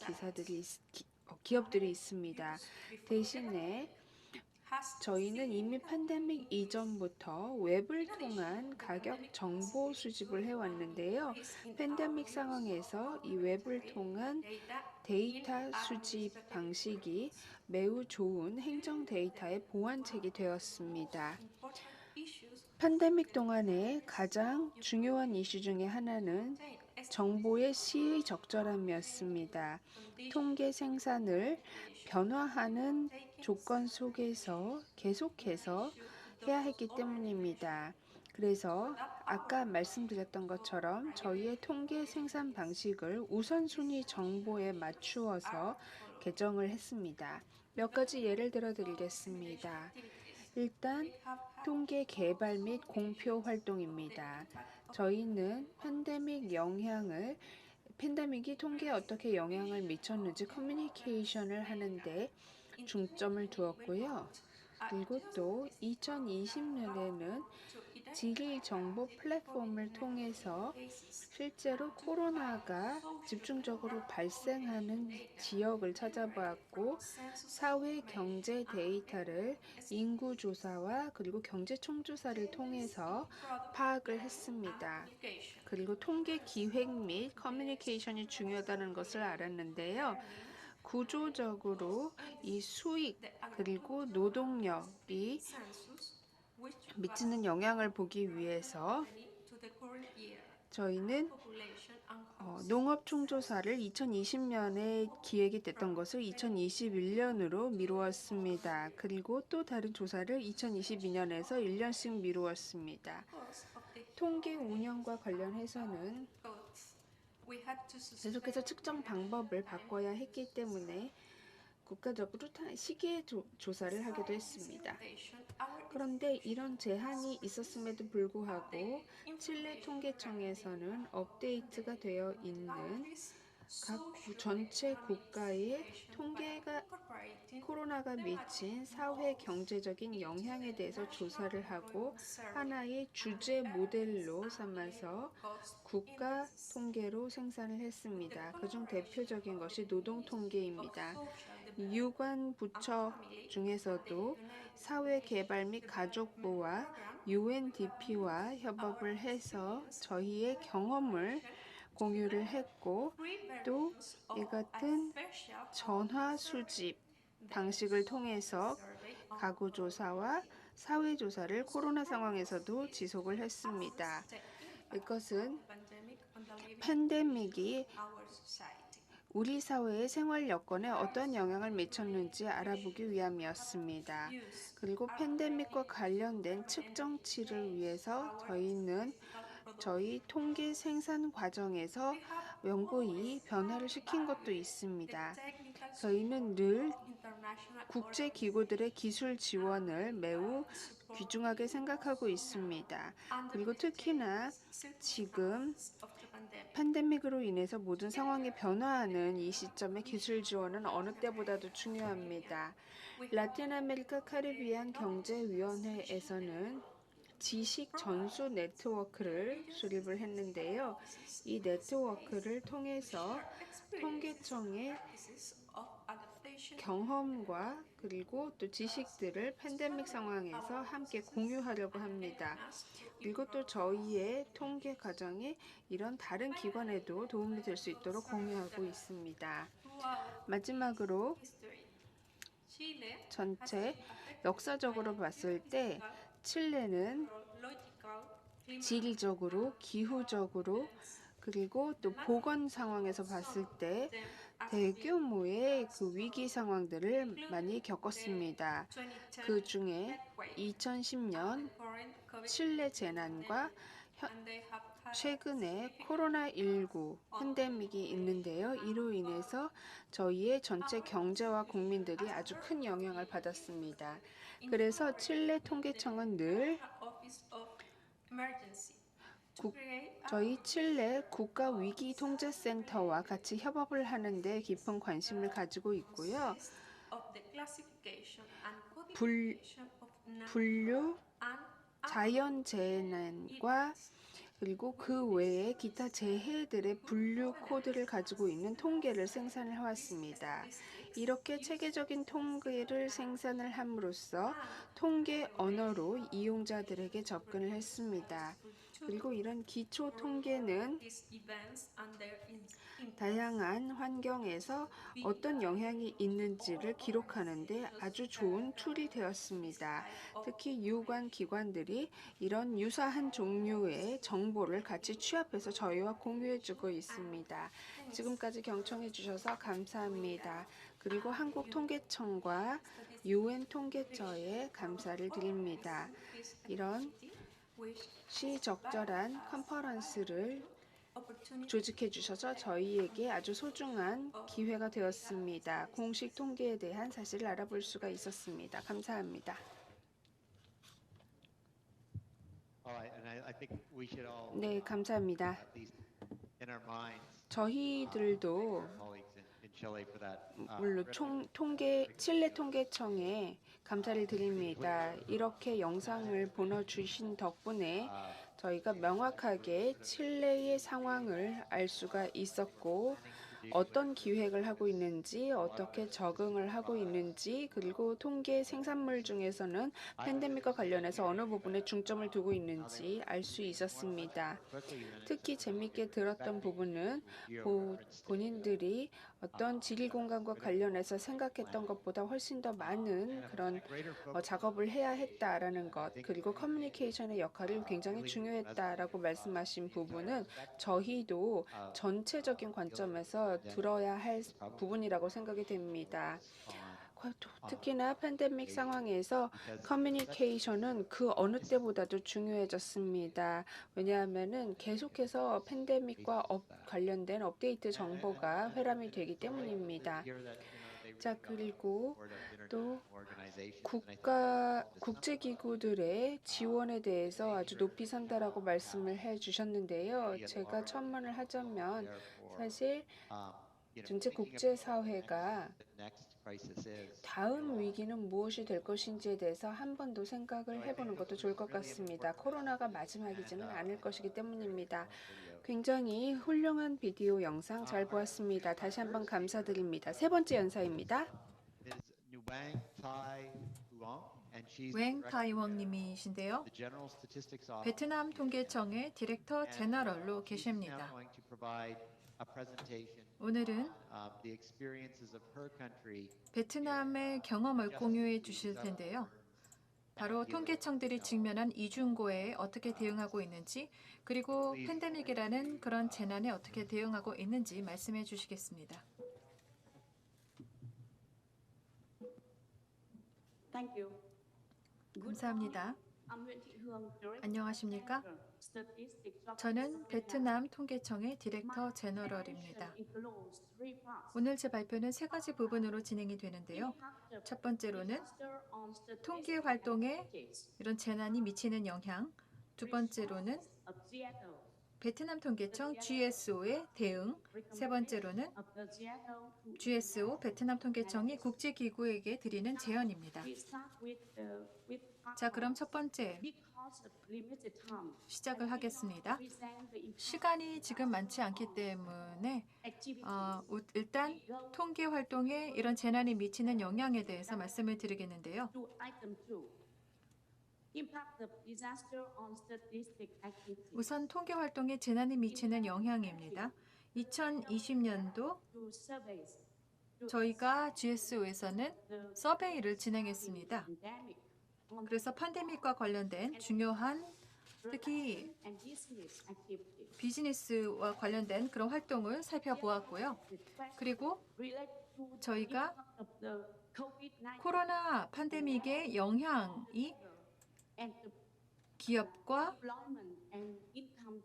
[SPEAKER 2] 기업들이 있습니다. 대신에 저희는 이미 팬데믹 이전부터 웹을 통한 가격 정보 수집을 해왔는데요. 팬데믹 상황에서 이 웹을 통한 데이터 수집 방식이 매우 좋은 행정 데이터의 보완책이 되었습니다. 팬데믹 동안에 가장 중요한 이슈 중에 하나는 정보의 시의 적절함이었습니다. 통계 생산을 변화하는 조건 속에서 계속해서 해야 했기 때문입니다. 그래서 아까 말씀드렸던 것처럼 저희의 통계 생산 방식을 우선순위 정보에 맞추어서 개정을 했습니다. 몇 가지 예를 들어 드리겠습니다. 일단 통계 개발 및 공표 활동입니다. 저희는 팬데믹이 통계에 어떻게 영향을 미쳤는지 커뮤니케이션을 하는데 중점을 두었고요. 그리고 또 2020년에는 질의 정보 플랫폼을 통해서 실제로 코로나가 집중적으로 발생하는 지역을 찾아보았고 사회 경제 데이터를 인구 조사와 그리고 경제 총조사를 통해서 파악을 했습니다. 그리고 통계 기획 및 커뮤니케이션이 중요하다는 것을 알았는데요. 구조적으로 이 수익 그리고 노동력이 미치는 영향을 보기 위해서 저희는 농업 총조사를 2020년에 기획이 됐던 것을 2021년으로 미루었습니다. 그리고 또 다른 조사를 2022년에서 1년씩 미루었습니다. 통계 운영과 관련해서는 계속해서 측정 방법을 바꿔야 했기 때문에 국가적으로 시기의 조사를 하기도 했습니다. 그런데 이런 제한이 있었음에도 불구하고 칠레 통계청에서는 업데이트가 되어 있는 각 전체 국가의 코로나가 미친 사회 경제적인 영향에 대해서 조사를 하고 하나의 주제 모델로 삼아서 국가 통계로 생산을 했습니다. 그중 대표적인 것이 노동 통계입니다. 유관 부처 중에서도 사회개발 및 가족부와 UNDP와 협업을 해서 저희의 경험을 공유를 했고 또 이 같은 전화 수집 방식을 통해서 가구 조사와 사회 조사를 코로나 상황에서도 지속을 했습니다. 이것은 팬데믹이 우리 사회의 생활 여건에 어떤 영향을 미쳤는지 알아보기 위함이었습니다. 그리고 팬데믹과 관련된 측정치를 위해서 저희는 저희 통계 생산 과정에서 연구이 변화를 시킨 것도 있습니다. 저희는 늘 국제기구들의 기술 지원을 매우 귀중하게 생각하고 있습니다. 그리고 특히나 지금 팬데믹으로 인해서 모든 상황이 변화하는 이 시점에 기술 지원은 어느 때보다도 중요합니다. 라틴 아메리카 카리비안 경제위원회에서는 지식 전수 네트워크를 수립을 했는데요. 이 네트워크를 통해서 통계청의 경험과 그리고 또 지식들을 팬데믹 상황에서 함께 공유하려고 합니다. 그리고 또 저희의 통계 과정에 이런 다른 기관에도 도움이 될 수 있도록 공유하고 있습니다. 마지막으로 전체 역사적으로 봤을 때 칠레는 지리적으로, 기후적으로 그리고 또 보건 상황에서 봤을 때 대규모의 그 위기 상황들을 많이 겪었습니다. 그 중에 2010년 칠레 재난과 최근에 코로나19 팬데믹이 있는데요. 이로 인해서 저희의 전체 경제와 국민들이 아주 큰 영향을 받았습니다. 그래서 칠레 통계청은 늘 저희 칠레 국가위기통제센터와 같이 협업을 하는데 깊은 관심을 가지고 있고요. 분류, 자연재난과 그리고 그 외에 기타 재해들의 분류 코드를 가지고 있는 통계를 생산을 해왔습니다. 이렇게 체계적인 통계를 생산을 함으로써 통계 언어로 이용자들에게 접근을 했습니다. 그리고 이런 기초 통계는 다양한 환경에서 어떤 영향이 있는지를 기록하는 데 아주 좋은 툴이 되었습니다. 특히 유관 기관들이 이런 유사한 종류의 정보를 같이 취합해서 저희와 공유해주고 있습니다. 지금까지 경청해 주셔서 감사합니다. 그리고 한국통계청과 UN 통계처에 감사를 드립니다. 이런 시적절한 컨퍼런스를 조직해 주셔서 저희에게 아주 소중한 기회가 되었습니다. 공식 통계에 대한 사실을 알아볼 수가 있었습니다. 감사합니다. 네, 감사합니다. 저희들도 물론 칠레 통계청에 감사를 드립니다. 이렇게 영상을 보내주신 덕분에 저희가 명확하게 칠레의 상황을 알 수가 있었고 어떤 기획을 하고 있는지 어떻게 적응을 하고 있는지 그리고 통계 생산물 중에서는 팬데믹과 관련해서 어느 부분에 중점을 두고 있는지 알 수 있었습니다. 특히 재미있게 들었던 부분은 본인들이 어떤 지리공간과 관련해서 생각했던 것보다 훨씬 더 많은 그런 작업을 해야 했다라는 것 그리고 커뮤니케이션의 역할이 굉장히 중요했다라고 말씀하신 부분은 저희도 전체적인 관점에서 들어야 할 부분이라고 생각이 됩니다. 특히나 팬데믹 상황에서 커뮤니케이션은 그 어느 때보다도 중요해졌습니다. 왜냐하면 계속해서 팬데믹과 관련된 업데이트 정보가 회람이 되기 때문입니다. 자, 그리고 또 국제기구들의 지원에 대해서 아주 높이 산다라고 말씀을 해주셨는데요. 제가 첨언을 하자면 사실 전체 국제사회가 다음 위기는 무엇이 될 것인지에 대해서 한 번 더 생각을 해보는 것도 좋을 것 같습니다. 코로나가 마지막이지는 않을 것이기 때문입니다. 굉장히 훌륭한 비디오 영상 잘 보았습니다. 다시 한번 감사드립니다. 세 번째 연사입니다.
[SPEAKER 4] 웽 타이웡 님이신데요. 베트남 통계청의 디렉터 제너럴로 계십니다. 오늘은 베트남의 경험을 공유해 주실 텐데요. 바로 통계청들이 직면한 이중고에 어떻게 대응하고 있는지, 그리고 팬데믹이라는 그런 재난에 어떻게 대응하고 있는지 말씀해 주시겠습니다. 감사합니다. 안녕하십니까? 저는 베트남 통계청의 디렉터 제너럴입니다. 오늘 제 발표는 세 가지 부분으로 진행이 되는데요. 첫 번째로는 통계 활동에 이런 재난이 미치는 영향, 두 번째로는 베트남 통계청 GSO의 대응, 세 번째로는 GSO 베트남 통계청이 국제기구에게 드리는 제안입니다. 자, 그럼 첫 번째 시작을 하겠습니다. 시간이 지금 많지 않기 때문에 일단 통계 활동에 이런 재난이 미치는 영향에 대해서 말씀을 드리겠는데요. 우선 통계 활동에 재난이 미치는 영향입니다. 2020년도 저희가 GSO에서는 서베이를 진행했습니다. 그래서 팬데믹과 관련된 중요한 특히 비즈니스와 관련된 그런 활동을 살펴보았고요. 그리고 저희가 코로나 팬데믹의 영향이 기업과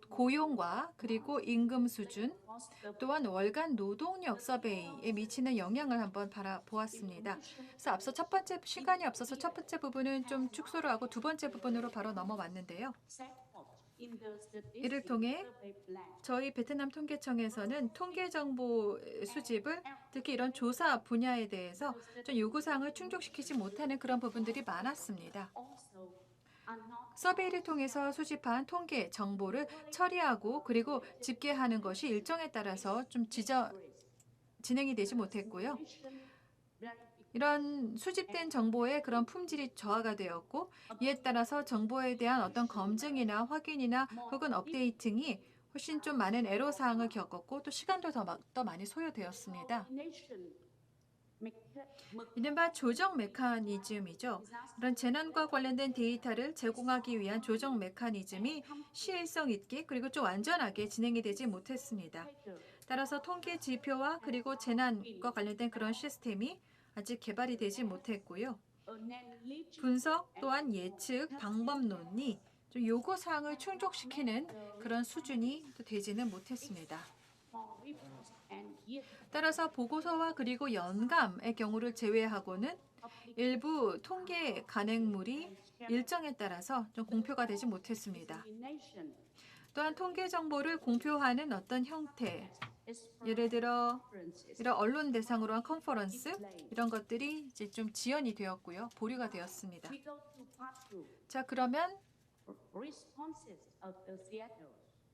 [SPEAKER 4] 고용과 그리고 임금 수준, 또한 월간 노동력 서베이에 미치는 영향을 한번 바라보았습니다. 그래서 앞서 첫 번째 시간이 없어서 첫 번째 부분은 좀 축소를 하고 두 번째 부분으로 바로 넘어왔는데요. 이를 통해 저희 베트남 통계청에서는 통계 정보 수집을 특히 이런 조사 분야에 대해서 좀 요구사항을 충족시키지 못하는 그런 부분들이 많았습니다. 서베이를 통해서 수집한 통계 정보를 처리하고 그리고 집계하는 것이 일정에 따라서 좀 진행이 되지 못했고요. 이런 수집된 정보의 그런 품질이 저하가 되었고, 이에 따라서 정보에 대한 어떤 검증이나 확인이나 혹은 업데이팅이 훨씬 좀 많은 애로사항을 겪었고 또 시간도 더 많이 소요되었습니다. 이른바 조정 메커니즘이죠. 이런 재난과 관련된 데이터를 제공하기 위한 조정 메커니즘이 시일성 있게 그리고 좀 완전하게 진행이 되지 못했습니다. 따라서 통계 지표와 그리고 재난과 관련된 그런 시스템이 아직 개발이 되지 못했고요. 분석 또한 예측, 방법론이 좀 요구사항을 충족시키는 그런 수준이 되지는 못했습니다. 따라서 보고서와 그리고 연감의 경우를 제외하고는 일부 통계 간행물이 일정에 따라서 좀 공표가 되지 못했습니다. 또한 통계 정보를 공표하는 어떤 형태, 예를 들어 이런 언론 대상으로 한 컨퍼런스 이런 것들이 이제 좀 지연이 되었고요, 보류가 되었습니다. 자, 그러면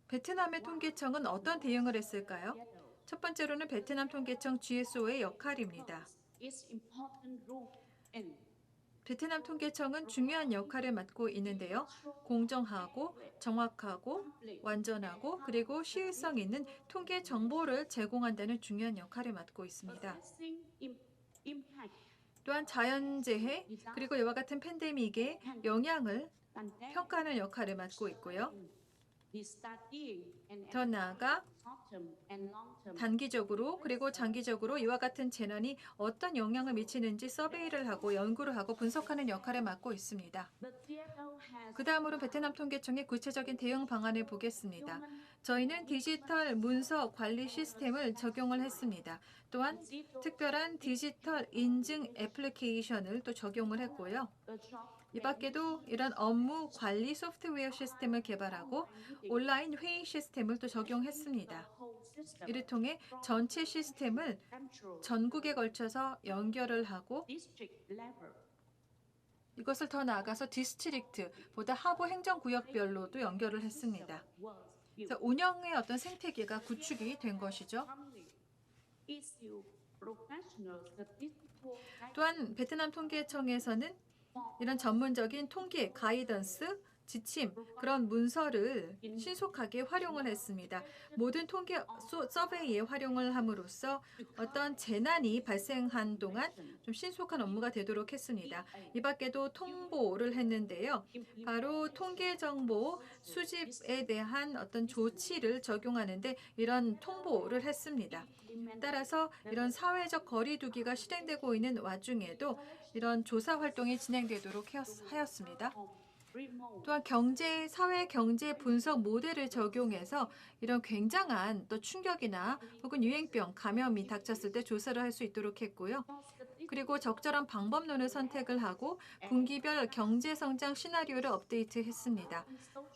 [SPEAKER 4] 베트남의 통계청은 어떤 대응을 했을까요? 첫 번째로는 베트남 통계청 GSO의 역할입니다. 베트남 통계청은 중요한 역할을 맡고 있는데요. 공정하고 정확하고 완전하고 그리고 시일성 있는 통계 정보를 제공한다는 중요한 역할을 맡고 있습니다. 또한 자연재해 그리고 이와 같은 팬데믹의 영향을 평가하는 역할을 맡고 있고요. 더 나아가 단기적으로 그리고 장기적으로 이와 같은 재난이 어떤 영향을 미치는지 서베이를 하고 연구를 하고 분석하는 역할을 맡고 있습니다. 그 다음으로 베트남 통계청의 구체적인 대응 방안을 보겠습니다. 저희는 디지털 문서 관리 시스템을 적용을 했습니다. 또한 특별한 디지털 인증 애플리케이션을 또 적용을 했고요. 이 밖에도 이런 업무 관리 소프트웨어 시스템을 개발하고 온라인 회의 시스템을 또 적용했습니다. 이를 통해 전체 시스템을 전국에 걸쳐서 연결을 하고 이것을 더 나아가서 디스트릭트보다 하부 행정구역별로도 연결을 했습니다. 그래서 운영의 어떤 생태계가 구축이 된 것이죠. 또한 베트남 통계청에서는 이런 전문적인 통계, 가이던스, 지침, 그런 문서를 신속하게 활용을 했습니다. 모든 통계 서베이에 활용을 함으로써 어떤 재난이 발생한 동안 좀 신속한 업무가 되도록 했습니다. 이 밖에도 통보를 했는데요. 바로 통계 정보 수집에 대한 어떤 조치를 적용하는데 이런 통보를 했습니다. 따라서 이런 사회적 거리두기가 실행되고 있는 와중에도 이런 조사 활동이 진행되도록 하였습니다. 또한 사회 경제 분석 모델을 적용해서 이런 굉장한 또 충격이나 혹은 유행병, 감염이 닥쳤을 때 조사를 할 수 있도록 했고요. 그리고 적절한 방법론을 선택을 하고 분기별 경제 성장 시나리오를 업데이트했습니다.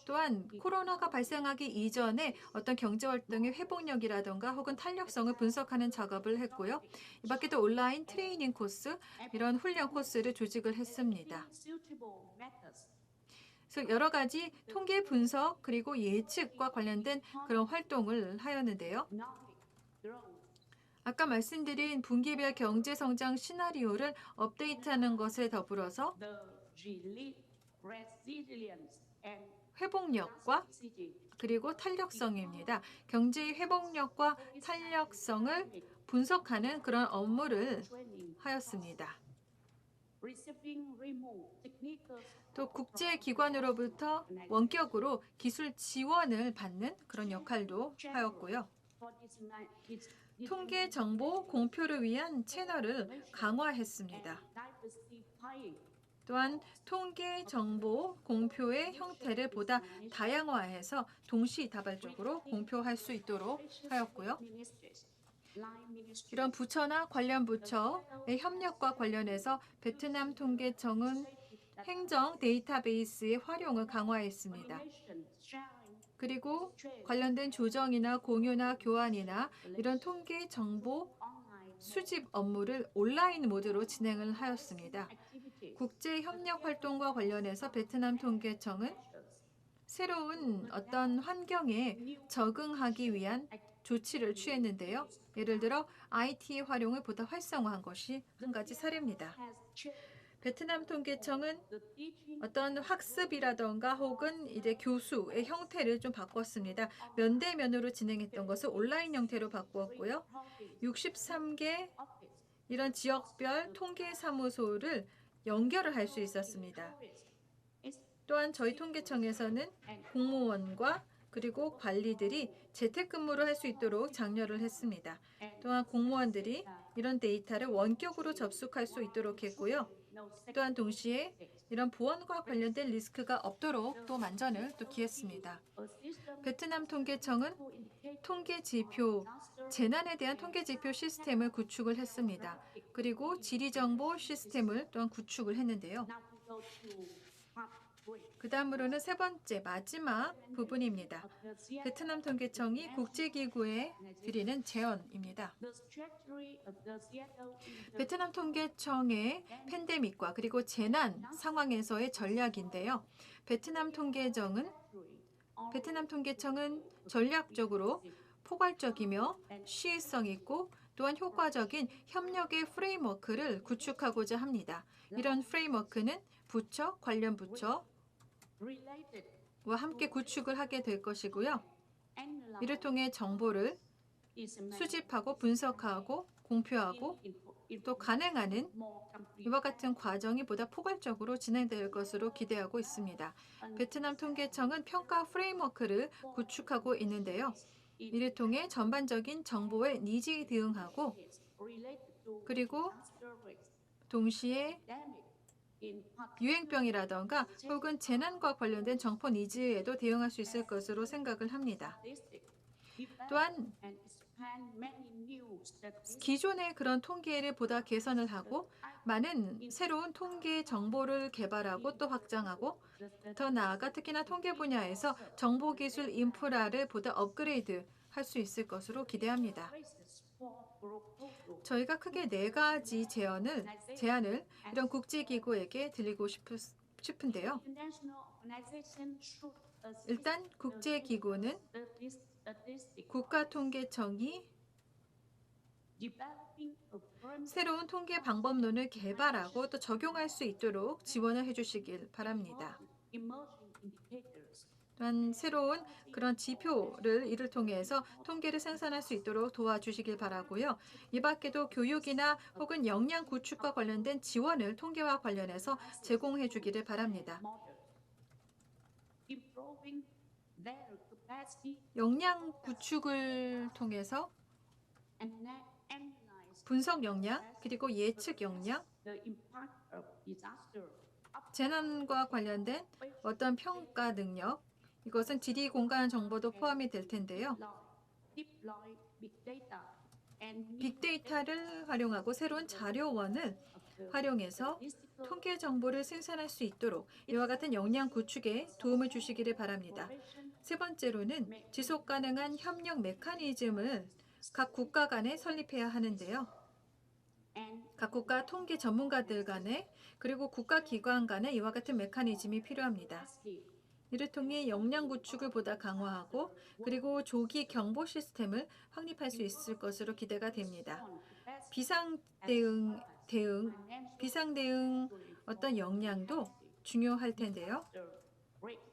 [SPEAKER 4] 또한 코로나가 발생하기 이전에 어떤 경제 활동의 회복력이라던가 혹은 탄력성을 분석하는 작업을 했고요. 이 밖에도 온라인 트레이닝 코스, 이런 훈련 코스를 조직을 했습니다. 그래서 여러 가지 통계 분석 그리고 예측과 관련된 그런 활동을 하였는데요. 아까 말씀드린 분기별 경제 성장 시나리오를 업데이트하는 것에 더불어서 회복력과 그리고 탄력성입니다. 경제의 회복력과 탄력성을 분석하는 그런 업무를 하였습니다. 또 국제기관으로부터 원격으로 기술 지원을 받는 그런 역할도 하였고요. 통계 정보 공표를 위한 채널을 강화했습니다. 또한 통계 정보 공표의 형태를 보다 다양화해서 동시다발적으로 공표할 수 있도록 하였고요. 이런 부처나 관련 부처의 협력과 관련해서 베트남 통계청은 행정 데이터베이스의 활용을 강화했습니다. 그리고 관련된 조정이나 공유나 교환이나 이런 통계 정보 수집 업무를 온라인 모드로 진행을 하였습니다. 국제 협력 활동과 관련해서 베트남 통계청은 새로운 어떤 환경에 적응하기 위한 조치를 취했는데요. 예를 들어 IT 활용을 보다 활성화한 것이 한 가지 사례입니다. 베트남 통계청은 어떤 학습이라던가 혹은 이제 교수의 형태를 좀 바꿨습니다. 면대면으로 진행했던 것을 온라인 형태로 바꾸었고요. 63개 이런 지역별 통계사무소를 연결을 할 수 있었습니다. 또한 저희 통계청에서는 공무원과 그리고 관리들이 재택근무를 할 수 있도록 장려를 했습니다. 또한 공무원들이 이런 데이터를 원격으로 접속할 수 있도록 했고요. 또한 동시에 이런 보안과 관련된 리스크가 없도록 또 만전을 또 기했습니다. 베트남 통계청은 통계지표, 재난에 대한 통계지표 시스템을 구축을 했습니다. 그리고 지리정보 시스템을 또한 구축을 했는데요. 그 다음으로는 세 번째, 마지막 부분입니다. 베트남 통계청이 국제기구에 드리는 제언입니다. 베트남 통계청의 팬데믹과 그리고 재난 상황에서의 전략인데요. 베트남 통계청은 전략적으로 포괄적이며 시의성 있고 또한 효과적인 협력의 프레임워크를 구축하고자 합니다. 이런 프레임워크는 부처, 관련 부처와 함께 구축을 하게 될 것이고요. 이를 통해 정보를 수집하고 분석하고 공표하고 또 간행하는 이와 같은 과정이 보다 포괄적으로 진행될 것으로 기대하고 있습니다. 베트남 통계청은 평가 프레임워크를 구축하고 있는데요. 이를 통해 전반적인 정보에 니즈에 대응하고 그리고 동시에 유행병이라던가 혹은 재난과 관련된 정보 니즈에도 대응할 수 있을 것으로 생각을 합니다. 또한 기존의 그런 통계를 보다 개선을 하고 많은 새로운 통계 정보를 개발하고 또 확장하고 더 나아가 특히나 통계 분야에서 정보기술 인프라를 보다 업그레이드 할 수 있을 것으로 기대합니다. 저희가 크게 네 가지 제안을 이런 국제기구에게 드리고 싶은데요. 일단 국제기구는 국가통계청이 새로운 통계 방법론을 개발하고 또 적용할 수 있도록 지원을 해주시길 바랍니다. 또한 새로운 그런 지표를 이를 통해서 통계를 생산할 수 있도록 도와주시길 바라고요. 이 밖에도 교육이나 혹은 역량 구축과 관련된 지원을 통계와 관련해서 제공해 주기를 바랍니다. 역량 구축을 통해서 분석 역량, 그리고 예측 역량, 재난과 관련된 어떤 평가 능력, 이것은 지리 공간 정보도 포함이 될 텐데요. 빅데이터를 활용하고 새로운 자료원을 활용해서 통계 정보를 생산할 수 있도록 이와 같은 역량 구축에 도움을 주시기를 바랍니다. 세 번째로는 지속 가능한 협력 메커니즘을 각 국가 간에 설립해야 하는데요. 각 국가 통계 전문가들 간에 그리고 국가 기관 간에 이와 같은 메커니즘이 필요합니다. 이를 통해 역량 구축을 보다 강화하고 그리고 조기 경보 시스템을 확립할 수 있을 것으로 기대가 됩니다. 비상 대응 어떤 역량도 중요할 텐데요.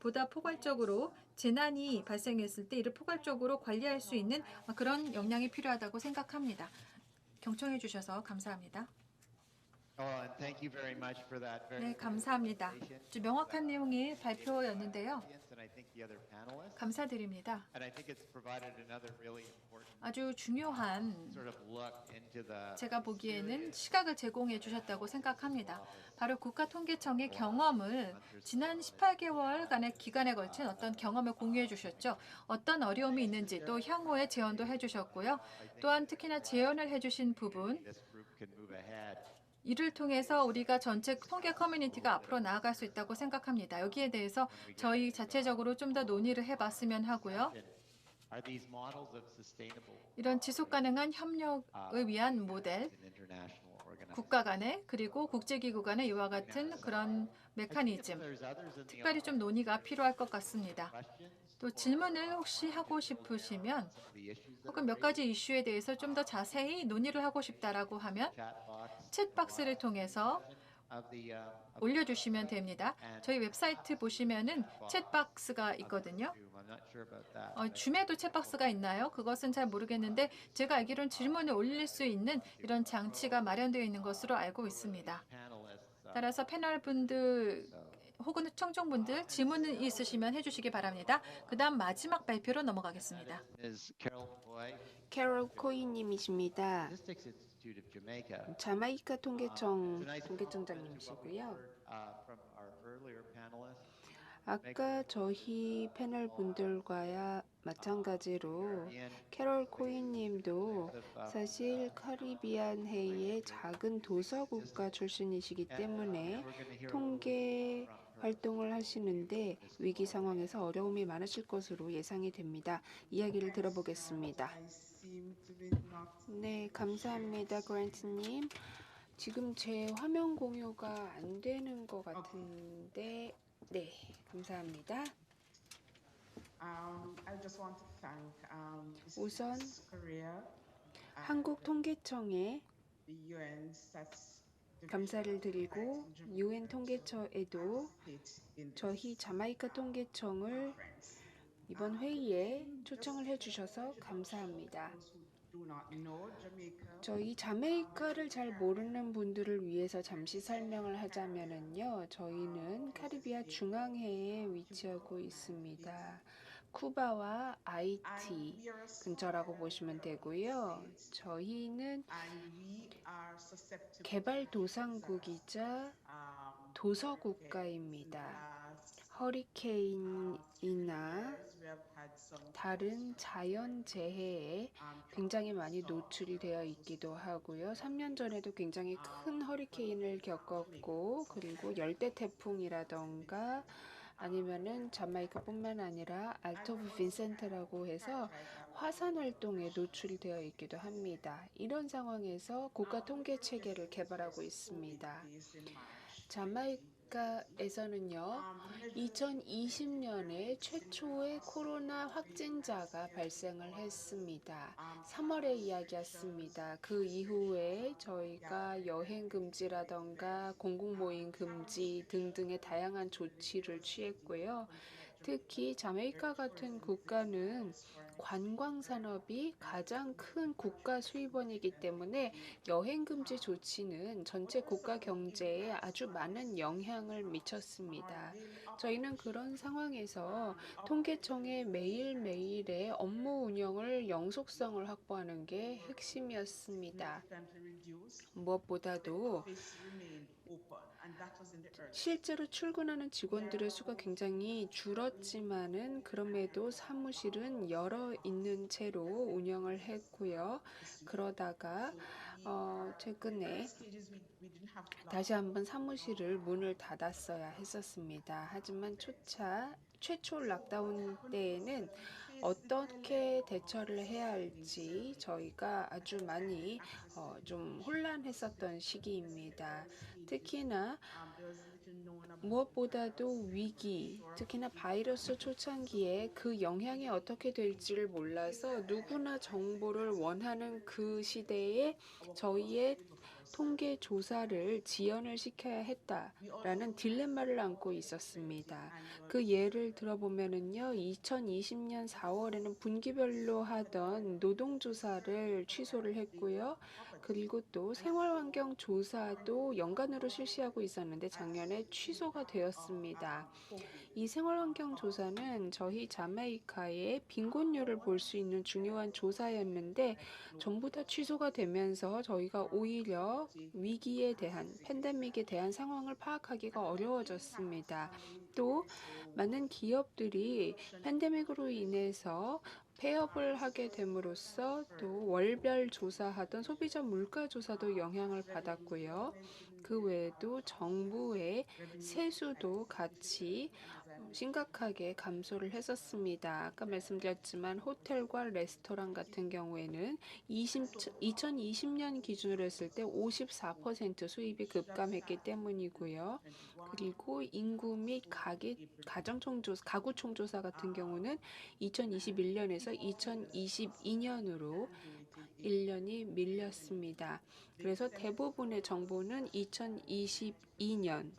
[SPEAKER 4] 보다 포괄적으로 재난이 발생했을 때 이를 포괄적으로 관리할 수 있는 그런 역량이 필요하다고 생각합니다. 경청해 주셔서 감사합니다. 네, 감사합니다. 아주 명확한 내용의 발표였는데요. 감사드립니다. 아주 중요한 제가 보기에는 시각을 제공해 주셨다고 생각합니다. 바로 국가통계청의 경험을 지난 18개월간의 기간에 걸친 어떤 경험을 공유해 주셨죠. 어떤 어려움이 있는지 또 향후에 제언도 해주셨고요. 또한 특히나 제언을 해주신 부분 이를 통해서 우리가 전체 통계 커뮤니티가 앞으로 나아갈 수 있다고 생각합니다. 여기에 대해서 저희 자체적으로 좀 더 논의를 해봤으면 하고요. 이런 지속 가능한 협력을 위한 모델, 국가 간의 그리고 국제기구 간의 이와 같은 그런 메커니즘, 특별히 좀 논의가 필요할 것 같습니다. 또 질문을 혹시 하고 싶으시면 혹은 몇 가지 이슈에 대해서 좀 더 자세히 논의를 하고 싶다라고 하면 챗박스를 통해서 올려주시면 됩니다. 저희 웹사이트 보시면은 챗박스가 있거든요. 줌에도 챗박스가 있나요? 그것은 잘 모르겠는데 제가 알기로는 질문을 올릴 수 있는 이런 장치가 마련되어 있는 것으로 알고 있습니다. 따라서 패널 분들 혹은 청중분들 질문이 있으시면 해주시기 바랍니다. 그 다음 마지막 발표로 넘어가겠습니다.
[SPEAKER 2] 캐롤 코이님이십니다. 자마이카 통계청 통계청장님이시고요. 아까 저희 패널 분들과야 마찬가지로 캐롤 코인님도 사실 카리비안 해의 작은 도서국가 출신이시기 때문에 통계 활동을 하시는데 위기 상황에서 어려움이 많으실 것으로 예상이 됩니다. 이야기를 들어보겠습니다. 네, 감사합니다, 그랜트님. 지금 제 화면 공유가 안 되는 것 같은데, 네, 감사합니다. 우선 한국 통계청에 감사를 드리고 UN 통계처에도 저희 자마이카 통계청을 이번 회의에 초청을 해주셔서 감사합니다. 저희 자메이카를 잘 모르는 분들을 위해서 잠시 설명을 하자면요. 저희는 카리비아 중앙해에 위치하고 있습니다. 쿠바와 아이티 근처라고 보시면 되고요. 저희는 개발도상국이자 도서국가입니다. 허리케인이나 다른 자연재해에 굉장히 많이 노출이 되어 있기도 하고요. 3년 전에도 굉장히 큰 허리케인을 겪었고 그리고 열대 태풍이라던가 아니면은 자마이카뿐만 아니라 알트 오브 빈센트라고 해서 화산 활동에 노출이 되어 있기도 합니다. 이런 상황에서 국가 통계 체계를 개발하고 있습니다. 자마이카 자메이카에서는요, 2020년에 최초의 코로나 확진자가 발생을 했습니다. 3월의 이야기였습니다. 그 이후에 저희가 여행 금지라던가 공공모임 금지 등등의 다양한 조치를 취했고요. 특히 자메이카 같은 국가는 관광 산업이 가장 큰 국가 수입원이기 때문에 여행 금지 조치는 전체 국가 경제에 아주 많은 영향을 미쳤습니다. 저희는 그런 상황에서 통계청의 매일매일의 업무 운영을 영속성을 확보하는 게 핵심이었습니다. 무엇보다도 실제로 출근하는 직원들의 수가 굉장히 줄었지만은 그럼에도 사무실은 열어 있는 채로 운영을 했고요. 그러다가 최근에 다시 한번 사무실을 문을 닫았어야 했었습니다. 하지만 최초 락다운 때에는 어떻게 대처를 해야 할지 저희가 아주 많이 좀 혼란했었던 시기입니다. 특히나 무엇보다도 위기, 특히나 바이러스 초창기에 그 영향이 어떻게 될지를 몰라서 누구나 정보를 원하는 그 시대에 저희의 통계 조사를 지연을 시켜야 했다라는 딜레마를 안고 있었습니다. 그 예를 들어보면은요, 2020년 4월에는 분기별로 하던 노동조사를 취소를 했고요. 그리고 또 생활환경 조사도 연간으로 실시하고 있었는데 작년에 취소가 되었습니다. 이 생활환경 조사는 저희 자메이카의 빈곤율을 볼 수 있는 중요한 조사였는데 전부 다 취소가 되면서 저희가 오히려 위기에 대한 팬데믹에 대한 상황을 파악하기가 어려워졌습니다. 또 많은 기업들이 팬데믹으로 인해서 폐업을 하게 됨으로써 또 월별 조사하던 소비자 물가 조사도 영향을 받았고요. 그 외에도 정부의 세수도 같이 심각하게 감소를 했었습니다. 아까 말씀드렸지만 호텔과 레스토랑 같은 경우에는 2020년 기준으로 했을 때 54% 수입이 급감했기 때문이고요. 그리고 인구 및 가구 총조사 같은 경우는 2021년에서 2022년으로 1년이 밀렸습니다. 그래서 대부분의 정보는 2022년으로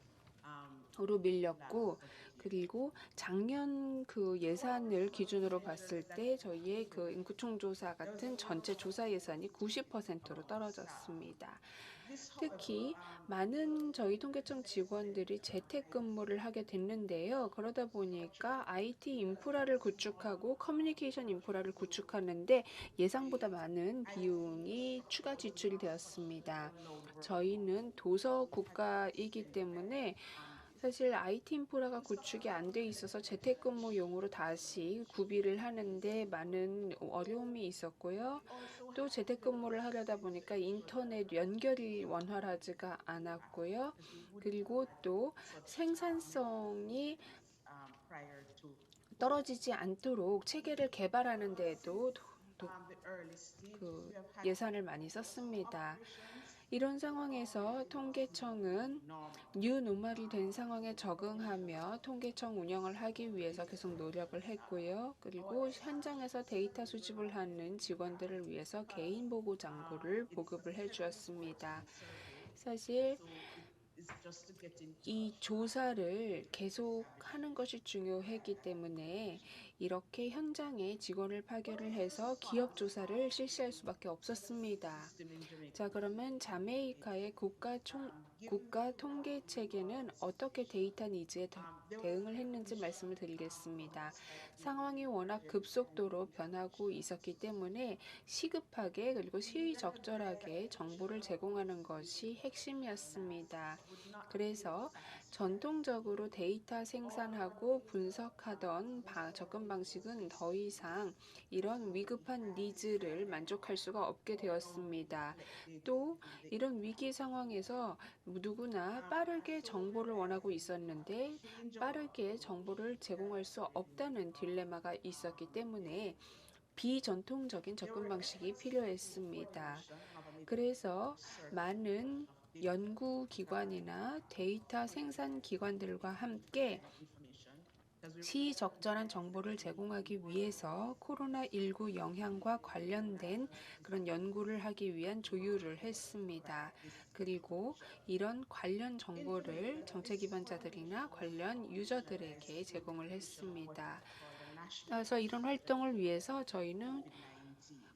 [SPEAKER 2] 밀렸고, 그리고 작년 그 예산을 기준으로 봤을 때 저희의 그 인구총조사 같은 전체 조사 예산이 90%로 떨어졌습니다. 특히 많은 저희 통계청 직원들이 재택근무를 하게 됐는데요. 그러다 보니까 IT 인프라를 구축하고 커뮤니케이션 인프라를 구축하는데 예상보다 많은 비용이 추가 지출이 되었습니다. 저희는 도서 국가이기 때문에 사실 IT 인프라가 구축이 안 돼 있어서 재택근무용으로 다시 구비를 하는데 많은 어려움이 있었고요. 또 재택근무를 하려다 보니까 인터넷 연결이 원활하지가 않았고요. 그리고 또 생산성이 떨어지지 않도록 체계를 개발하는 데에도 그 예산을 많이 썼습니다. 이런 상황에서 통계청은 뉴노멀이 된 상황에 적응하며 통계청 운영을 하기 위해서 계속 노력을 했고요. 그리고 현장에서 데이터 수집을 하는 직원들을 위해서 개인 보고 장구를 보급을 해주었습니다. 사실 이 조사를 계속 하는 것이 중요했기 때문에 이렇게 현장에 직원을 파견을 해서 기업 조사를 실시할 수밖에 없었습니다. 자, 그러면 자메이카의 국가 통계 체계는 어떻게 데이터 니즈에 대응을 했는지 말씀을 드리겠습니다. 상황이 워낙 급속도로 변하고 있었기 때문에 시급하게 그리고 시의적절하게 정보를 제공하는 것이 핵심이었습니다. 그래서 전통적으로 데이터 생산하고 분석하던 접근 방식은 더 이상 이런 위급한 니즈를 만족할 수가 없게 되었습니다. 또 이런 위기 상황에서 누구나 빠르게 정보를 원하고 있었는데 빠르게 정보를 제공할 수 없다는 딜레마가 있었기 때문에 비전통적인 접근 방식이 필요했습니다. 그래서 많은 연구기관이나 데이터 생산기관들과 함께 시적절한 정보를 제공하기 위해서 코로나19 영향과 관련된 그런 연구를 하기 위한 조율을 했습니다. 그리고 이런 관련 정보를 정책 기반자들이나 관련 유저들에게 제공을 했습니다. 그래서 이런 활동을 위해서 저희는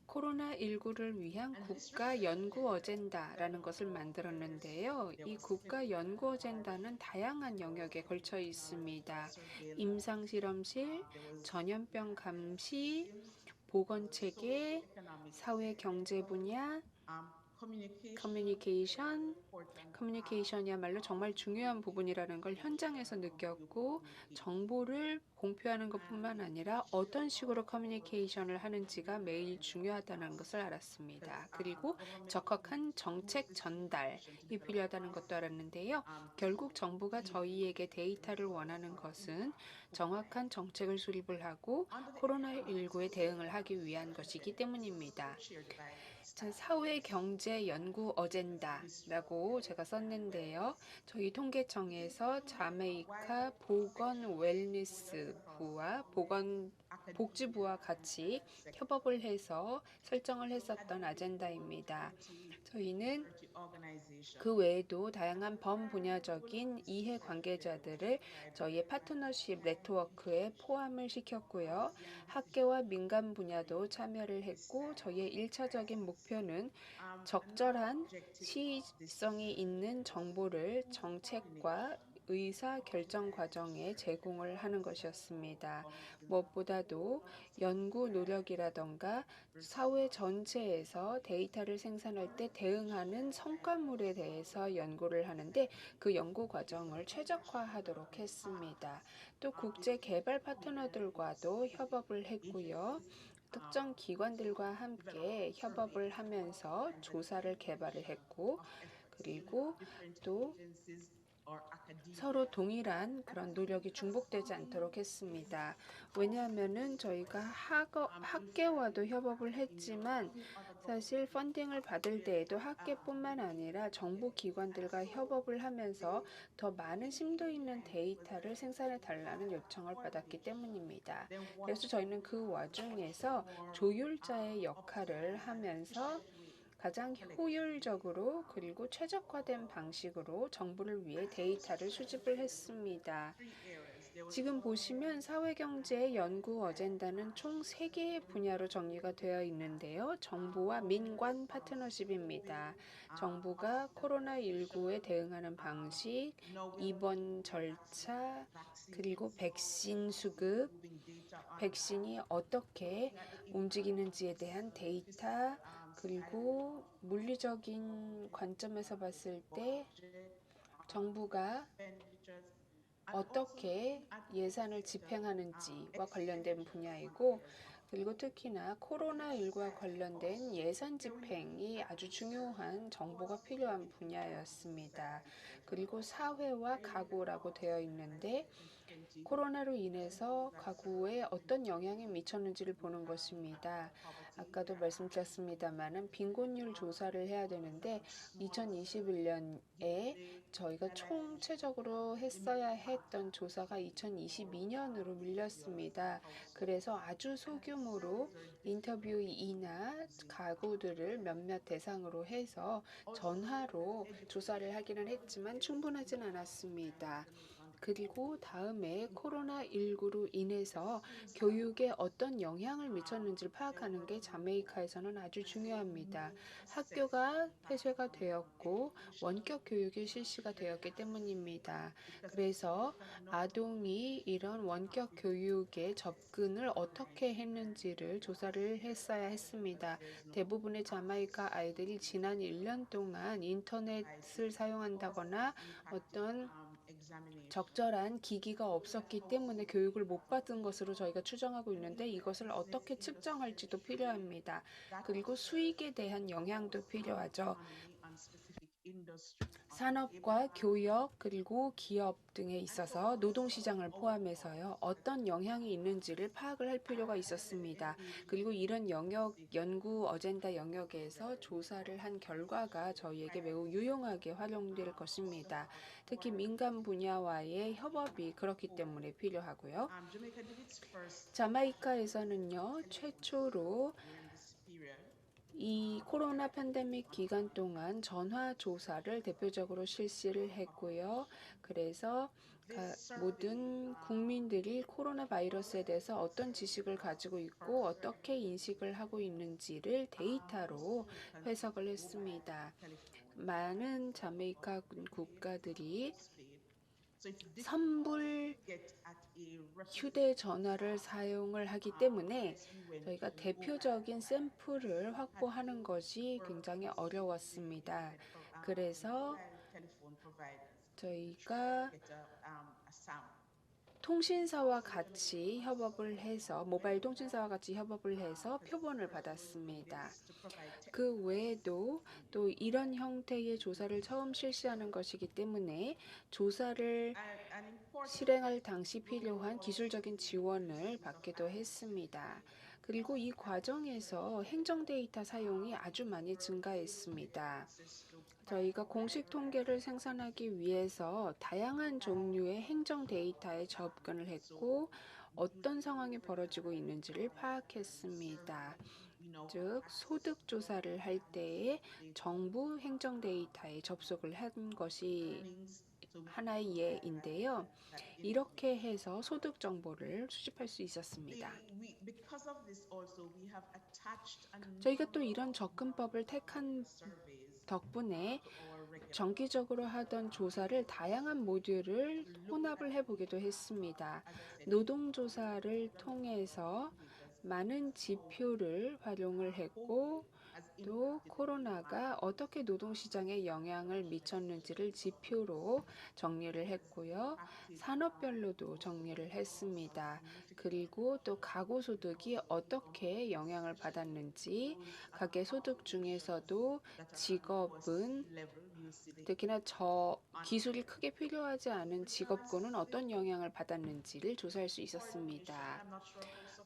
[SPEAKER 2] 코로나19를 위한 국가 연구 어젠다라는 것을 만들었는데요. 이 국가 연구 어젠다는 다양한 영역에 걸쳐 있습니다. 임상실험실, 전염병 감시, 보건체계, 사회경제 분야, 커뮤니케이션이야말로 정말 중요한 부분이라는 걸 현장에서 느꼈고 정보를 공표하는 것뿐만 아니라 어떤 식으로 커뮤니케이션을 하는지가 매일 중요하다는 것을 알았습니다. 그리고 적확한 정책 전달이 필요하다는 것도 알았는데요. 결국 정부가 저희에게 데이터를 원하는 것은 정확한 정책을 수립을 하고 코로나19에 대응을 하기 위한 것이기 때문입니다. 자, 사회경제연구 어젠다라고 제가 썼는데요. 저희 통계청에서 자메이카 보건 웰니스 부와 복지부와 같이 협업을 해서 설정을 했었던 아젠다입니다. 저희는 그 외에도 다양한 범분야적인 이해 관계자들을 저희의 파트너십 네트워크에 포함을 시켰고요. 학계와 민간 분야도 참여를 했고 저희의 1차적인 목표는 적절한 시의성이 있는 정보를 정책과 의사 결정 과정에 제공을 하는 것이었습니다. 무엇보다도 연구 노력이라던가 사회 전체에서 데이터를 생산할 때 대응하는 성과물에 대해서 연구를 하는데 그 연구 과정을 최적화하도록 했습니다. 또 국제 개발 파트너들과도 협업을 했고요. 특정 기관들과 함께 협업을 하면서 조사를 개발을 했고 그리고 또 서로 동일한 그런 노력이 중복되지 않도록 했습니다. 왜냐하면은 저희가 학계와도 협업을 했지만 사실 펀딩을 받을 때에도 학계뿐만 아니라 정부 기관들과 협업을 하면서 더 많은 심도 있는 데이터를 생산해 달라는 요청을 받았기 때문입니다. 그래서 저희는 그 와중에서 조율자의 역할을 하면서 가장 효율적으로 그리고 최적화된 방식으로 정부를 위해 데이터를 수집을 했습니다. 지금 보시면 사회경제 연구 어젠다는 총 3개의 분야로 정리가 되어 있는데요. 정부와 민관 파트너십입니다. 정부가 코로나19에 대응하는 방식, 입원 절차, 그리고 백신 수급, 백신이 어떻게 움직이는지에 대한 데이터, 그리고 물리적인 관점에서 봤을 때 정부가 어떻게 예산을 집행하는지와 관련된 분야이고 그리고 특히나 코로나19와 관련된 예산 집행이 아주 중요한 정보가 필요한 분야였습니다. 그리고 사회와 가구라고 되어 있는데 코로나로 인해서 가구에 어떤 영향이 미쳤는지를 보는 것입니다. 아까도 말씀드렸습니다마는 빈곤율 조사를 해야 되는데 2021년에 저희가 총체적으로 했어야 했던 조사가 2022년으로 밀렸습니다. 그래서 아주 소규모로 인터뷰이나 가구들을 몇몇 대상으로 해서 전화로 조사를 하기는 했지만 충분하진 않았습니다. 그리고 다음에 코로나19로 인해서 교육에 어떤 영향을 미쳤는지를 파악하는 게 자메이카에서는 아주 중요합니다. 학교가 폐쇄가 되었고 원격 교육이 실시가 되었기 때문입니다. 그래서 아동이 이런 원격 교육에 접근을 어떻게 했는지를 조사를 했어야 했습니다. 대부분의 자메이카 아이들이 지난 1년 동안 인터넷을 사용한다거나 어떤 적절한 기기가 없었기 때문에 교육을 못 받은 것으로 저희가 추정하고 있는데 이것을 어떻게 측정할지도 필요합니다. 그리고 수익에 대한 영향도 필요하죠. 산업과 교역 그리고 기업 등에 있어서 노동시장을 포함해서요. 어떤 영향이 있는지를 파악을 할 필요가 있었습니다. 그리고 이런 연구 어젠다 영역에서 조사를 한 결과가 저희에게 매우 유용하게 활용될 것입니다. 특히 민간 분야와의 협업이 그렇기 때문에 필요하고요. 자마이카에서는요, 최초로 이 코로나 팬데믹 기간 동안 전화 조사를 대표적으로 실시를 했고요. 그래서 모든 국민들이 코로나 바이러스에 대해서 어떤 지식을 가지고 있고 어떻게 인식을 하고 있는지를 데이터로 해석을 했습니다. 많은 자메이카 국가들이 선불 휴대전화를 사용을 하기 때문에 저희가 대표적인 샘플을 확보하는 것이 굉장히 어려웠습니다. 그래서 저희가 통신사와 같이 협업을 해서 모바일 통신사와 같이 협업을 해서 표본을 받았습니다. 그 외에도 또 이런 형태의 조사를 처음 실시하는 것이기 때문에 조사를 실행할 당시 필요한 기술적인 지원을 받기도 했습니다. 그리고 이 과정에서 행정 데이터 사용이 아주 많이 증가했습니다. 저희가 공식 통계를 생산하기 위해서 다양한 종류의 행정 데이터에 접근을 했고 어떤 상황이 벌어지고 있는지를 파악했습니다. 즉 소득 조사를 할 때에 정부 행정 데이터에 접속을 한 것이 하나의 예인데요. 이렇게 해서 소득 정보를 수집할 수 있었습니다. 저희가 또 이런 접근법을 택한 덕분에 정기적으로 하던 조사를 다양한 모듈을 혼합을 해보기도 했습니다. 노동조사를 통해서 많은 지표를 활용을 했고 또 코로나가 어떻게 노동시장에 영향을 미쳤는지를 지표로 정리를 했고요. 산업별로도 정리를 했습니다. 그리고 또 가구소득이 어떻게 영향을 받았는지 가계소득 중에서도 직업은 특히나 기술이 크게 필요하지 않은 직업군은 어떤 영향을 받았는지를 조사할 수 있었습니다.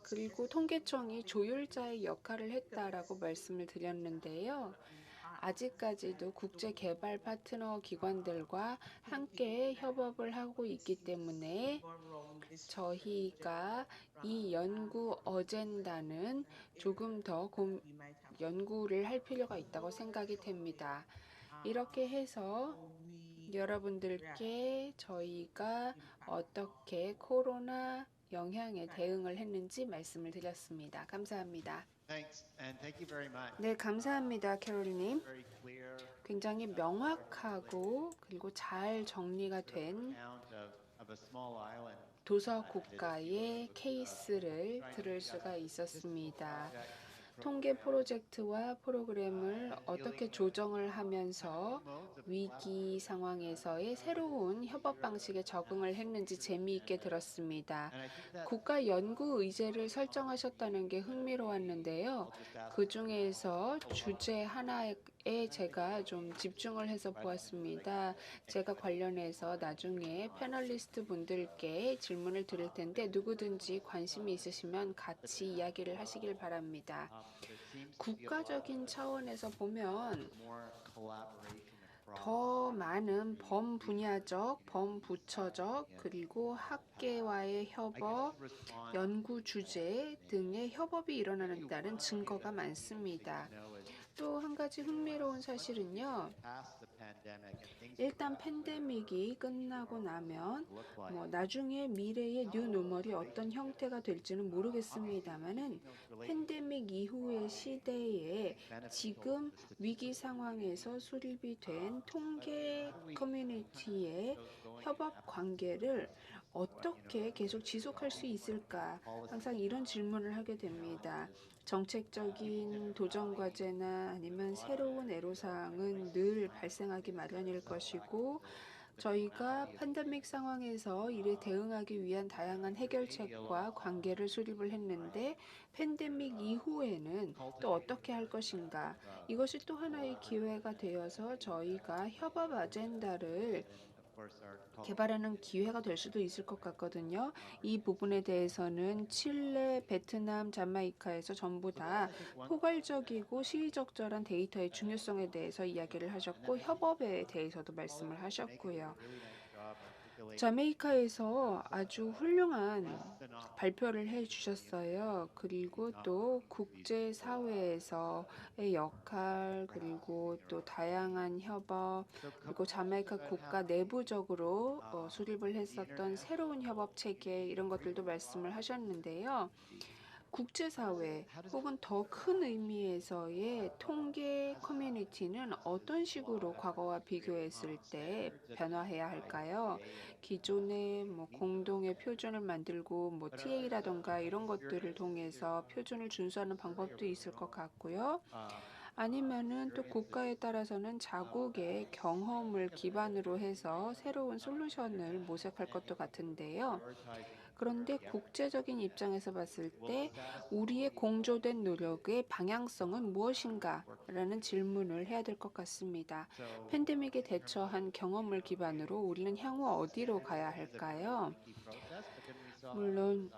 [SPEAKER 2] 그리고 통계청이 조율자의 역할을 했다라고 말씀을 드렸는데요. 아직까지도 국제개발 파트너 기관들과 함께 협업을 하고 있기 때문에 저희가 이 연구 어젠다는 조금 더 연구를 할 필요가 있다고 생각이 됩니다. 이렇게 해서 여러분들께 저희가 어떻게 코로나 영향에 대응을 했는지 말씀을 드렸습니다. 감사합니다. 네, 감사합니다, 캐롤님. 굉장히 명확하고 그리고 잘 정리가 된 도서 국가의 케이스를 들을 수가 있었습니다. 통계 프로젝트와 프로그램을 어떻게 조정을 하면서 위기 상황에서의 새로운 협업 방식에 적응을 했는지 재미있게 들었습니다. 국가 연구 의제를 설정하셨다는 게 흥미로웠는데요. 그 중에서 주제 하나에 제가 좀 집중을 해서 보았습니다. 제가 관련해서 나중에 패널리스트 분들께 질문을 드릴 텐데 누구든지 관심이 있으시면 같이 이야기를 하시길 바랍니다. 국가적인 차원에서 보면 더 많은 범분야적, 범부처적, 그리고 학계와의 협업, 연구 주제 등의 협업이 일어나는다는 증거가 많습니다. 또 한 가지 흥미로운 사실은요. 일단 팬데믹이 끝나고 나면 나중에 미래의 뉴노멀이 어떤 형태가 될지는 모르겠습니다만은 팬데믹 이후의 시대에 지금 위기 상황에서 수립이 된 통계 커뮤니티의 협업 관계를 어떻게 계속 지속할 수 있을까? 항상 이런 질문을 하게 됩니다. 정책적인 도전 과제나 아니면 새로운 애로사항은 늘 발생하기 마련일 것이고 저희가 팬데믹 상황에서 이에 대응하기 위한 다양한 해결책과 관계를 수립을 했는데 팬데믹 이후에는 또 어떻게 할 것인가? 이것이 또 하나의 기회가 되어서 저희가 협업 아젠다를 개발하는 기회가 될 수도 있을 것 같거든요. 이 부분에 대해서는 칠레, 베트남, 자메이카에서 전부 다 포괄적이고 시의적절한 데이터의 중요성에 대해서 이야기를 하셨고 협업에 대해서도 말씀을 하셨고요. 자메이카에서 아주 훌륭한 발표를 해 주셨어요. 그리고 또 국제사회에서의 역할, 그리고 또 다양한 협업, 그리고 자메이카 국가 내부적으로 수립을 했었던 새로운 협업 체계, 이런 것들도 말씀을 하셨는데요. 국제사회 혹은 더 큰 의미에서의 통계 커뮤니티는 어떤 식으로 과거와 비교했을 때 변화해야 할까요? 기존의 공동의 표준을 만들고 TA라던가 이런 것들을 통해서 표준을 준수하는 방법도 있을 것 같고요. 아니면은 또 국가에 따라서는 자국의 경험을 기반으로 해서 새로운 솔루션을 모색할 것도 같은데요. 그런데 국제적인 입장에서 봤을 때 우리의 공조된 노력의 방향성은 무엇인가? 라는 질문을 해야 될 것 같습니다. 팬데믹에 대처한 경험을 기반으로 우리는 향후 어디로 가야 할까요? 물론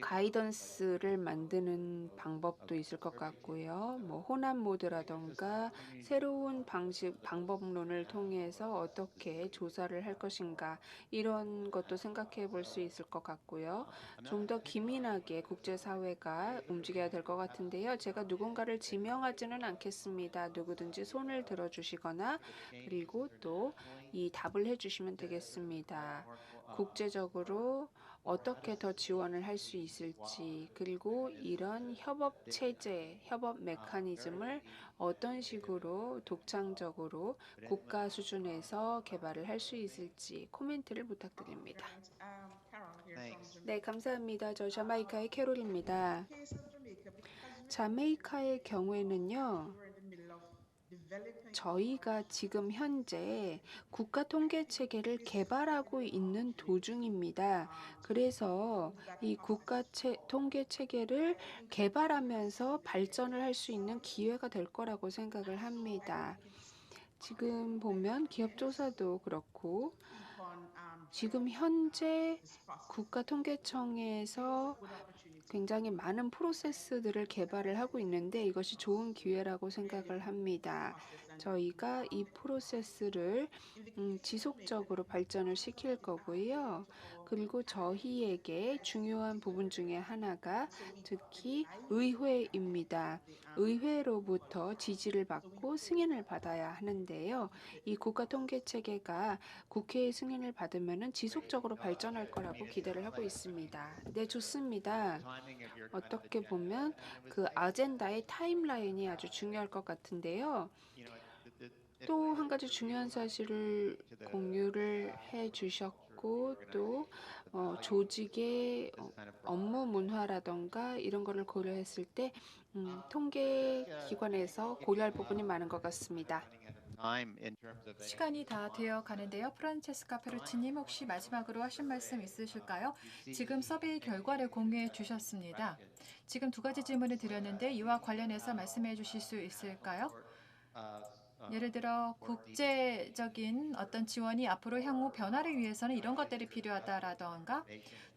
[SPEAKER 2] 가이던스를 만드는 방법도 있을 것 같고요. 혼합 모드라던가 새로운 방법론을 통해서 어떻게 조사를 할 것인가 이런 것도 생각해 볼 수 있을 것 같고요. 좀 더 기민하게 국제사회가 움직여야 될 것 같은데요. 제가 누군가를 지명하지는 않겠습니다. 누구든지 손을 들어주시거나 그리고 또 이 답을 해주시면 되겠습니다. 국제적으로 어떻게 더 지원을 할 수 있을지, 그리고 이런 협업 체제, 협업 메커니즘을 어떤 식으로 독창적으로 국가 수준에서 개발을 할 수 있을지 코멘트를 부탁드립니다. 네, 감사합니다. 저 자메이카의 캐롤입니다. 자메이카의 경우에는요. 저희가 지금 현재 국가 통계 체계를 개발하고 있는 도중입니다. 그래서 이 국가 통계 체계를 개발하면서 발전을 할 수 있는 기회가 될 거라고 생각을 합니다. 지금 보면 기업조사도 그렇고 지금 현재 국가통계청에서 굉장히 많은 프로세스들을 개발을 하고 있는데 이것이 좋은 기회라고 생각을 합니다. 저희가 이 프로세스를 지속적으로 발전을 시킬 거고요. 그리고 저희에게 중요한 부분 중에 하나가 특히 의회입니다. 의회로부터 지지를 받고 승인을 받아야 하는데요. 이 국가통계체계가 국회의 승인을 받으면 지속적으로 발전할 거라고 기대를 하고 있습니다. 네, 좋습니다. 어떻게 보면 그 아젠다의 타임라인이 아주 중요할 것 같은데요. 또 한 가지 중요한 사실을 공유를 해 주셨고 또 조직의 업무 문화라던가 이런 거를 고려했을 때 통계 기관에서 고려할 부분이 많은 것 같습니다.
[SPEAKER 4] 시간이 다 되어 가는데요. 프란체스카 페루치님 혹시 마지막으로 하실 말씀 있으실까요? 지금 서베이 결과를 공유해 주셨습니다. 지금 두 가지 질문을 드렸는데 이와 관련해서 말씀해 주실 수 있을까요? 예를 들어 국제적인 어떤 지원이 앞으로 향후 변화를 위해서는 이런 것들이 필요하다라던가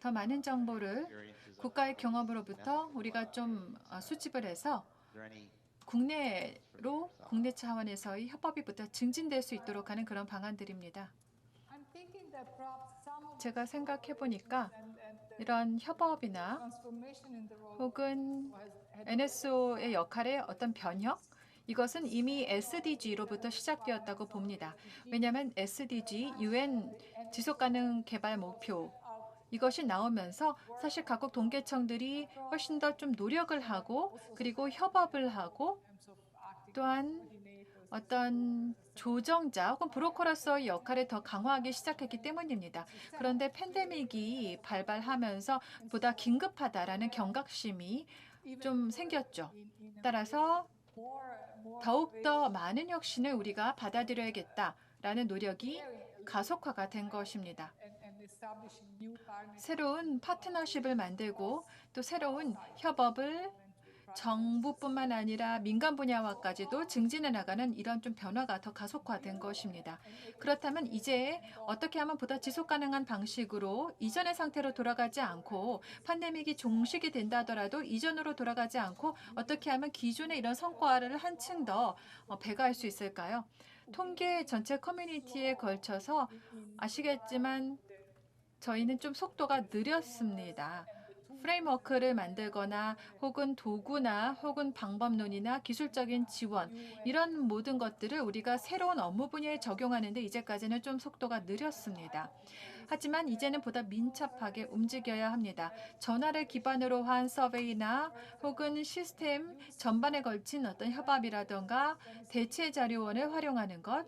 [SPEAKER 4] 더 많은 정보를 국가의 경험으로부터 우리가 좀 수집을 해서 국내 차원에서의 협업이 증진될 수 있도록 하는 그런 방안들입니다. 제가 생각해 보니까 이런 협업이나 혹은 NSO의 역할의 어떤 변혁, 이것은 이미 SDG로부터 시작되었다고 봅니다. 왜냐하면 SDG, UN 지속가능 개발 목표, 이것이 나오면서 사실 각국 통계청들이 훨씬 더 좀 노력을 하고 그리고 협업을 하고 또한 어떤 조정자 혹은 브로커로서의 역할을 더 강화하기 시작했기 때문입니다. 그런데 팬데믹이 발발하면서 보다 긴급하다라는 경각심이 좀 생겼죠. 따라서 더욱더 많은 혁신을 우리가 받아들여야겠다. 라는 노력이 가속화가 된 것입니다.
[SPEAKER 3] and establishing new partnerships.
[SPEAKER 4] 새로운 파트너십을 만들고 또 새로운 협업을 정부뿐만 아니라 민간 분야와까지도 증진해 나가는 이런 좀 변화가 더 가속화된 것입니다. 그렇다면 이제 어떻게 하면 보다 지속 가능한 방식으로 이전의 상태로 돌아가지 않고 팬데믹이 종식이 된다 하더라도 이전으로 돌아가지 않고 어떻게 하면 기존의 이런 성과를 한층 더 배가할 수 있을까요? 통계 전체 커뮤니티에 걸쳐서 아시겠지만 저희는 좀 속도가 느렸습니다. 프레임워크를 만들거나 혹은 도구나 혹은 방법론이나 기술적인 지원 이런 모든 것들을 우리가 새로운 업무 분야에 적용하는데 이제까지는 좀 속도가 느렸습니다. 하지만 이제는 보다 민첩하게 움직여야 합니다. 전화를 기반으로 한 서베이나 혹은 시스템 전반에 걸친 어떤 협업이라던가 대체 자료원을 활용하는 것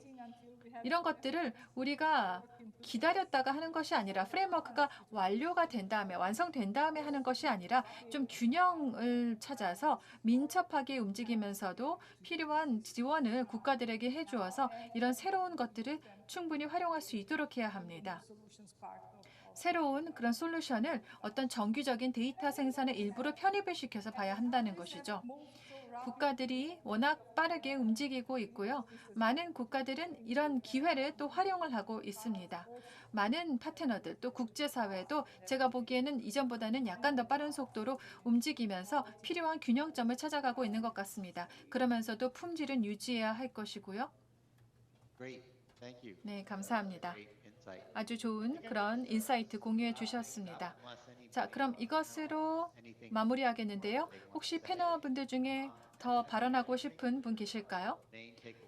[SPEAKER 4] 이런 것들을 우리가 기다렸다가 하는 것이 아니라 프레임워크가 완료가 된 다음에 완성된 다음에 하는 것이 아니라 좀 균형을 찾아서 민첩하게 움직이면서도 필요한 지원을 국가들에게 해주어서 이런 새로운 것들을 충분히 활용할 수 있도록 해야 합니다. 새로운 그런 솔루션을 어떤 정규적인 데이터 생산의 일부로 편입을 시켜서 봐야 한다는 것이죠. 국가들이 워낙 빠르게 움직이고 있고요. 많은 국가들은 이런 기회를 또 활용을 하고 있습니다. 많은 파트너들 또 국제사회도 제가 보기에는 이전보다는 약간 더 빠른 속도로 움직이면서 필요한 균형점을 찾아가고 있는 것 같습니다. 그러면서도 품질은 유지해야 할 것이고요. 네, 감사합니다. 아주 좋은 그런 인사이트 공유해 주셨습니다. 자, 그럼 이것으로 마무리하겠는데요. 혹시 패널분들 중에 더 발언하고 싶은 분 계실까요?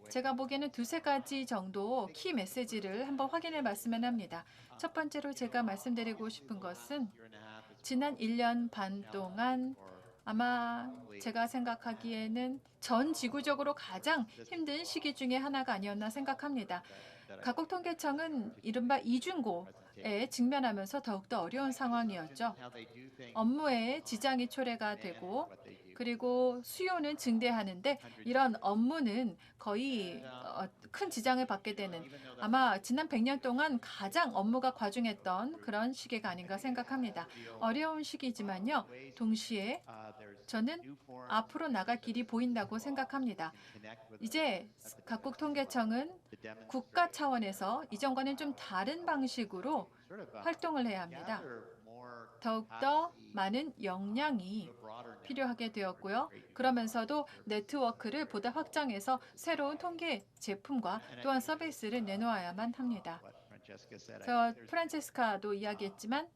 [SPEAKER 4] 제가 보기에는 두세 가지 정도 키 메시지를 한번 확인해 봤으면 합니다. 첫 번째로 제가 말씀드리고 싶은 것은 지난 1년 반 동안 아마 제가 생각하기에는 전 지구적으로 가장 힘든 시기 중에 하나가 아니었나 생각합니다. 각국 통계청은 이른바 이중고에 직면하면서 더욱더 어려운 상황이었죠. 업무에 지장이 초래가 되고 그리고 수요는 증대하는데 이런 업무는 거의 큰 지장을 받게 되는 아마 지난 100년 동안 가장 업무가 과중했던 그런 시기가 아닌가 생각합니다. 어려운 시기지만요. 동시에 저는 앞으로 나갈 길이 보인다고 생각합니다. 이제 각국 통계청은 국가 차원에서 이전과는 좀 다른 방식으로 활동을 해야 합니다. 더욱더 많은 역량이 필요하게 되었고요. 그러면서도 네트워크를 보다 확장해서 새로운 통계 제품과 또한 서비스를 내놓아야만 합니다. 프란체스카도 이야기했지만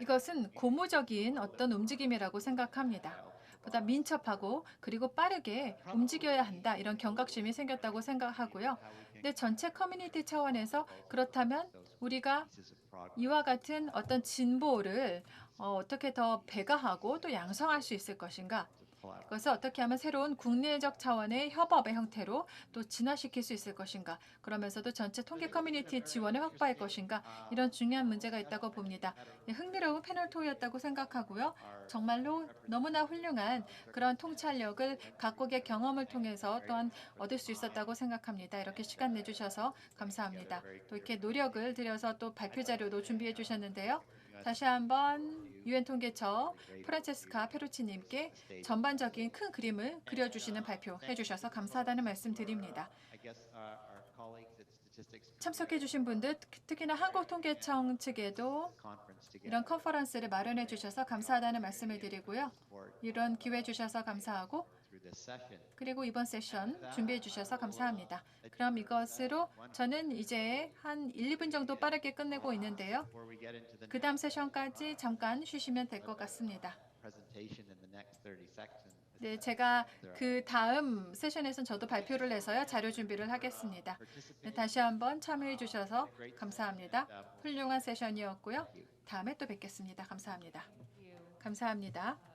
[SPEAKER 4] 이것은 고무적인 어떤 움직임이라고 생각합니다. 보다 민첩하고 그리고 빠르게 움직여야 한다. 이런 경각심이 생겼다고 생각하고요. 근데 전체 커뮤니티 차원에서 그렇다면 우리가 이와 같은 어떤 진보를 어떻게 더 배가하고 또 양성할 수 있을 것인가? 그것을 어떻게 하면 새로운 국내적 차원의 협업의 형태로 또 진화시킬 수 있을 것인가? 그러면서도 전체 통계 커뮤니티 지원을 확보할 것인가? 이런 중요한 문제가 있다고 봅니다. 흥미로운 패널 토의였다고 생각하고요. 정말로 너무나 훌륭한 그런 통찰력을 각국의 경험을 통해서 또한 얻을 수 있었다고 생각합니다. 이렇게 시간 내주셔서 감사합니다. 또 이렇게 노력을 들여서 또 발표 자료도 준비해 주셨는데요. 다시 한번 유엔 통계처 프란체스카 페루치님께 전반적인 큰 그림을 그려주시는 발표해 주셔서 감사하다는 말씀 드립니다. 참석해 주신 분들 특히나 한국통계청 측에도 이런 컨퍼런스를 마련해 주셔서 감사하다는 말씀을 드리고요. 이런 기회 주셔서 감사하고 그리고 이번 세션 준비해 주셔서 감사합니다. 그럼 이것으로 저는 이제 한 1, 2분 정도 빠르게 끝내고 있는데요. 그 다음 세션까지 잠깐 쉬시면 될 것 같습니다. 네, 제가 그 다음 세션에서는 저도 발표를 해서요. 자료 준비를 하겠습니다. 네, 다시 한번 참여해 주셔서 감사합니다. 훌륭한 세션이었고요. 다음에 또 뵙겠습니다. 감사합니다. 감사합니다.